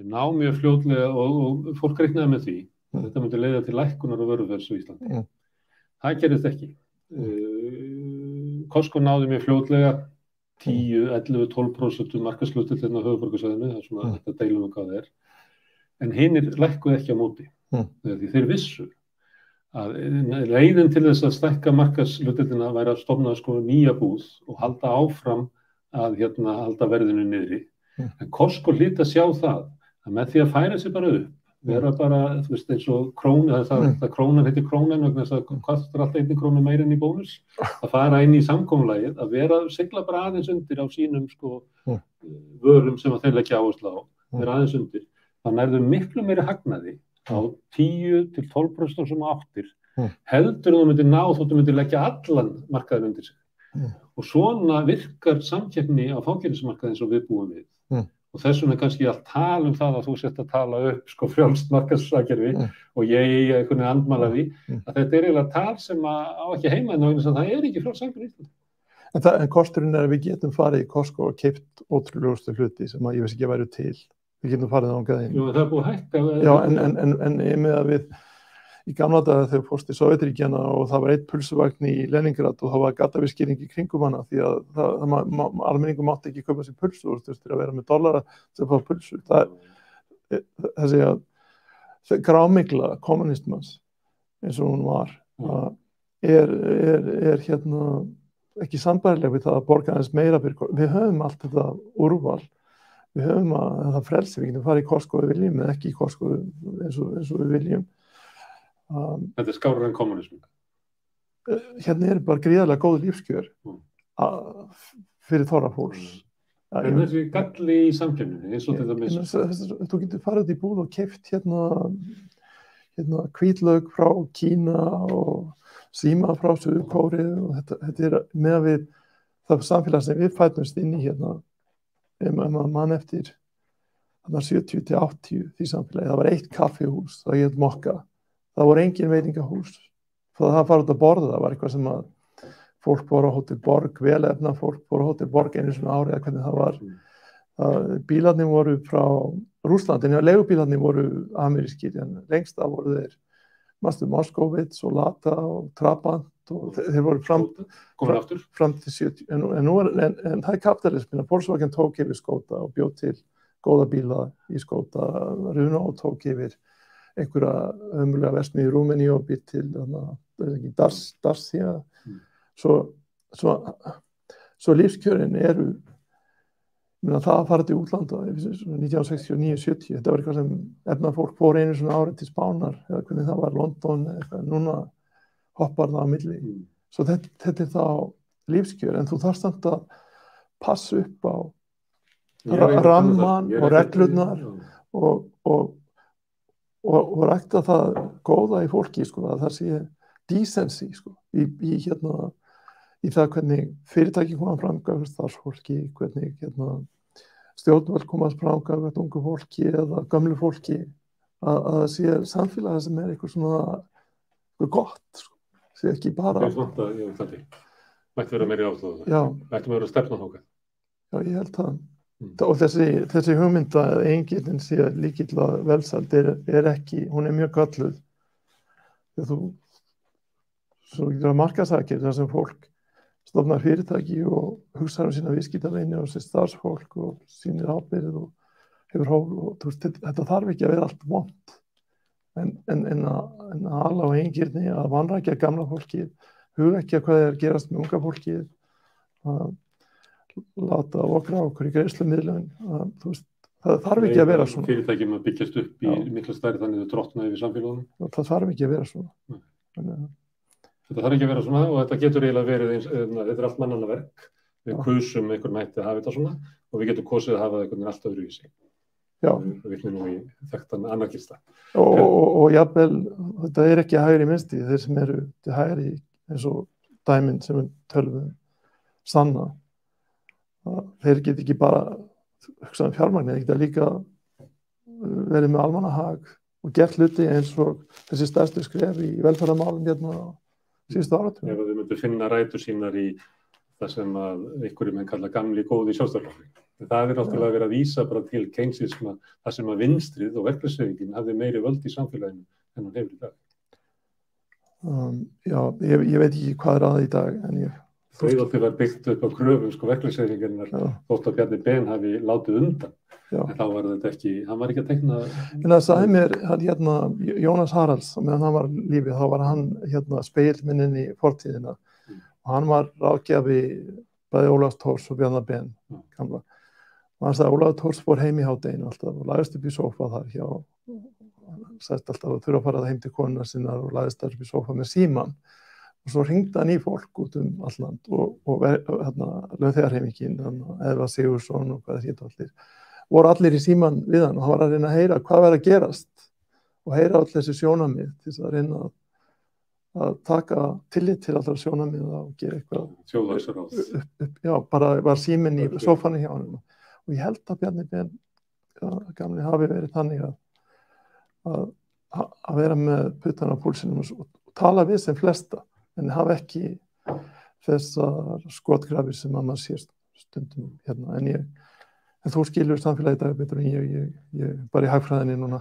Ná mjög fljótlega og fólk reiknaði með því að þetta myndi leiða til lækkunar og vöruverðs á Íslandi. Það gerðist ekki. Costco náði mjög fljótlega 10, 11, 12% markaðshlutdeild hérna á höfuðborgarsvæðinu, það er svona þetta deilum hvað það er. En hinir lækkuðu ekki á móti. Því þeir vissu að leiðin til þess að stækka markaðshlutdeildina væri að stofna sko nýja búð og halda áfram að halda verðinu niðri. En Costco hlýt að sjá það að með því að færa sig bara upp, vera bara, þú veist, eins og krónan, það krónan heitir krónan vegna þess að kostar alltaf 1 krónu meira enn í bónus, að fara inn í samkomulagið, að vera, sigla bara aðeins undir á sínum sko vörum sem að þeir leggja áherslu á, vera aðeins undir. Þannig er þau miklu meiri hagnaði á 10-12% sem áttir, heldur þú myndir ná þótt þú myndir leggja allan markaðin undir sig. Og svona virkar samkeppni á fákeppnismarkaði eins og við búum við. Og þess vegna kannski allt tala það að þú sért að tala upp sko frjálst markaðshagkerfi og ég einhvern veginn andmæla því að þetta er eiginlega tal sem á ekki heima en það er ekki frjálst samkeppni í Íslandi. En kosturinn að við getum farið í Costco og keypt ótrúlegustu hluti sem að ég veist ekki að væru til. Við getum farið þangað inn. Jú, það er búið að hækka. Já, en ég með að við í gamla daga þegar fórst í Sovétríkjana og það var einn pulsuvagn í Leningrad og það var gataviskýring í kringum hana því að almenningur mátti ekki kaupa sér pulsu og þurftir að vera með dollara sem fá pulsu. Þessi að grámygla kommunismans eins og hún var er hérna ekki sambærileg við það að borga aðeins meira fyrir. Við höfum allt þetta úrval. Við höfum það frelsi. Við getum farið í Costco við viljum eða ekki í Costco eins og við viljum. Þetta er skárra en kommunism. Hérna er bara gríðarlega góð lífskjör fyrir þorra fólks. En þessi galli í samkeppninni eins og þetta þú getur farið út í búð og keypt hérna hvítlauk frá Kína og síma frá Suður-Kóreu og þetta er með við það samfélag sem við fætumst inn í hérna mann eftir 70 til 80 því samfélagi. Það var eitt kaffihús, það hét Mokka. Það voru engin veitingahús. Það fara út að borða, það var eitthvað sem að fólk voru á Hótel Borg, velefna fólk voru á Hótel Borg einu svona ári eða hvernig það var. Bílarnir voru frá Rússlandinu, leigubílarnir voru amerískir, en lengst af voru þeir Moskowitz og Lata og Trabant og þeir voru fram til 70 en það er kapitalismin að Volkswagen tók yfir Skoda og bjóð til góða bíla í Skoda, Renault tók yfir einhverja ömurlega verksmiðju í Rúmeníu og býr til Dacia svo lífskjörin eru það að fara til útlanda 1969-70, þetta var eitthvað sem efnafólk fór einu svona árið til Spánar eða hvernig það var London eða eitthvað, núna hoppar það á milli. Svo þetta er þá lífskjör, en þú þarft samt að passa upp á ramman og reglurnar og rækta það góða í fólki, sko, að það sé decency, sko, í það hvernig fyrirtæki koma fram gagnvart starfsfólki, hvernig stjórnvöld komast fram gagnvart ungu fólki eða gömlu fólki, að það sé samfélagi sem er eitthvað svona gott, sko, sé ekki bara Mætti vera meiri ástæðu það. Já. Mætti vera stefna þangað. Já, ég held það. Og þessi hugmynd að eigingirnin sé líkill að velsæld er ekki, hún er mjög gölluð. Þegar þú getur markaðsakir þar sem fólk stofnar fyrirtæki og hugsaður sína viðskiptavini og sér starfsfólk og sýnir ábyrgð og hefur hóf og þetta þarf ekki að vera allt vont en að ala á eigingirni að vanrækja gamla fólkið, huga ekki að hvað er að gerast með unga fólkið, að láta okra okkur í greiðslumiðlun, það þarf ekki að vera svona. Fyrirtækjum að byggjast upp í mikla stærri þannig að drottna yfir samfélagum. Það þarf ekki að vera svona. Þetta þarf ekki að vera svona og þetta getur eiginlega verið eins, þetta er allt mannanna verk. Við kusum einhvern mætti að hafa þetta svona og við getum kosið að hafa það einhvern allt öðruvísi. Já. Við vitnum nú í þekktan anarkista. Og jafnvel, þetta er ekki hægri minnsti, þeir sem eru til hægri eins og dæmin sem við tölum sanna. Þeir get ekki bara hugsa fjármagn, þeir geta líka verið með almannahag og gert hluti eins og þessi stærstu skref í velferðarmálum hérna síðustu áratugum. Ef þau myndu finna rætur sínar í það sem að einhverjum menn kalla gamli góði sjálfstæðisflokkurinn. Það er náttúrulega verið að vísa bara til keynesisma, það sem að vinstrið og verkalýðshreyfingin hafði meiri völd í samfélaginu en hún hefur í dag. Já, ég veit ekki hvað er að í dag, en Þauðaldi var byggt upp á kröfum verkalýðshreyfingarinnar þótt að Bjarni Ben hafi látið undan. Já. En þá var þetta ekki, hann var ekki að teikna. En það sagði mér, Jónas Haralds, meðan hann var lífið, þá var hann spegilmyndin í fortíðina og hann var ráðgjafi bæði Ólafs Thors og Bjarnar Ben, gamla. Og hann sagði að Ólafur Thors fór heim í hádeginu alltaf og lagðist upp í sófa þar hjá, sagðist alltaf að þurfa að fara heim til konuna sinnar og lagðist þar upp í sófa með símann. Og svo hringdi hann í fólk út allt land og launþegahreyfingin, Eðvarð Sigurðsson og hvað hétu allir. Voru allir í símann við hann og hann var að reyna að heyra hvað var að gerast og heyra allir þessi sjónarmið til þess að reyna að taka tillit til allra sjónarmið og gera eitthvað. Þjóðhagsráð. Já, bara var síminn í sófanni hjá hann. Og ég held að Bjarni Ben gamli hafi verið þannig að vera með puttan á púlsinum og tala við sem flesta. En hafa ekki þessar skotgrafir sem að maður sér stundum hérna, en þú skilur samfélagi í dag betur en ég bara í hagfræðinni núna.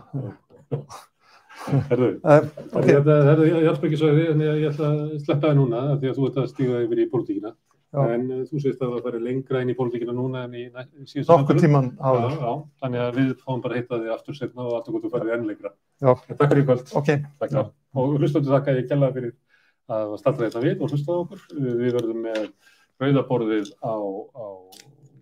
Herðu, jarðsprengjusvæði, en ég ætla að sleppa það núna, því að þú ert að stíga yfir í pólitíkina. En þú segist að það færi lengra inn í pólitíkina núna en í síðustu nokkur tíman áður. Já, þannig að við fáum bara að hitta þig aftur seinna og aftur gott að fara enn lengra. Já. Takk fyrir í kvöld. Ok. Takk. Og hlustendur þakka ég kærlega fyrir að staldra þetta við og hlusta á okkur. Við verðum með rauðaborðið á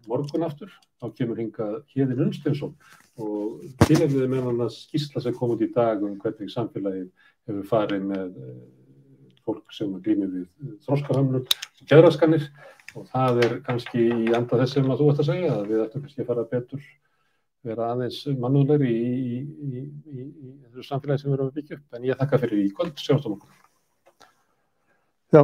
morgun aftur. Þá kemur hingað Héðinn Unnsteinsson og tilefnið með annars skýrsla sem kom út í dag hvernig samfélagið hefur farið með fólk sem glímir við þroskahömlun og geðraskanir og það kannski í anda þess sem að þú ert að segja að við ættum kannski að fara betur vera aðeins mannúðlegri í þessu samfélagi sem við erum að byggja upp. En ég þakka fyrir í kvöld, sjáumst á morgun. Já.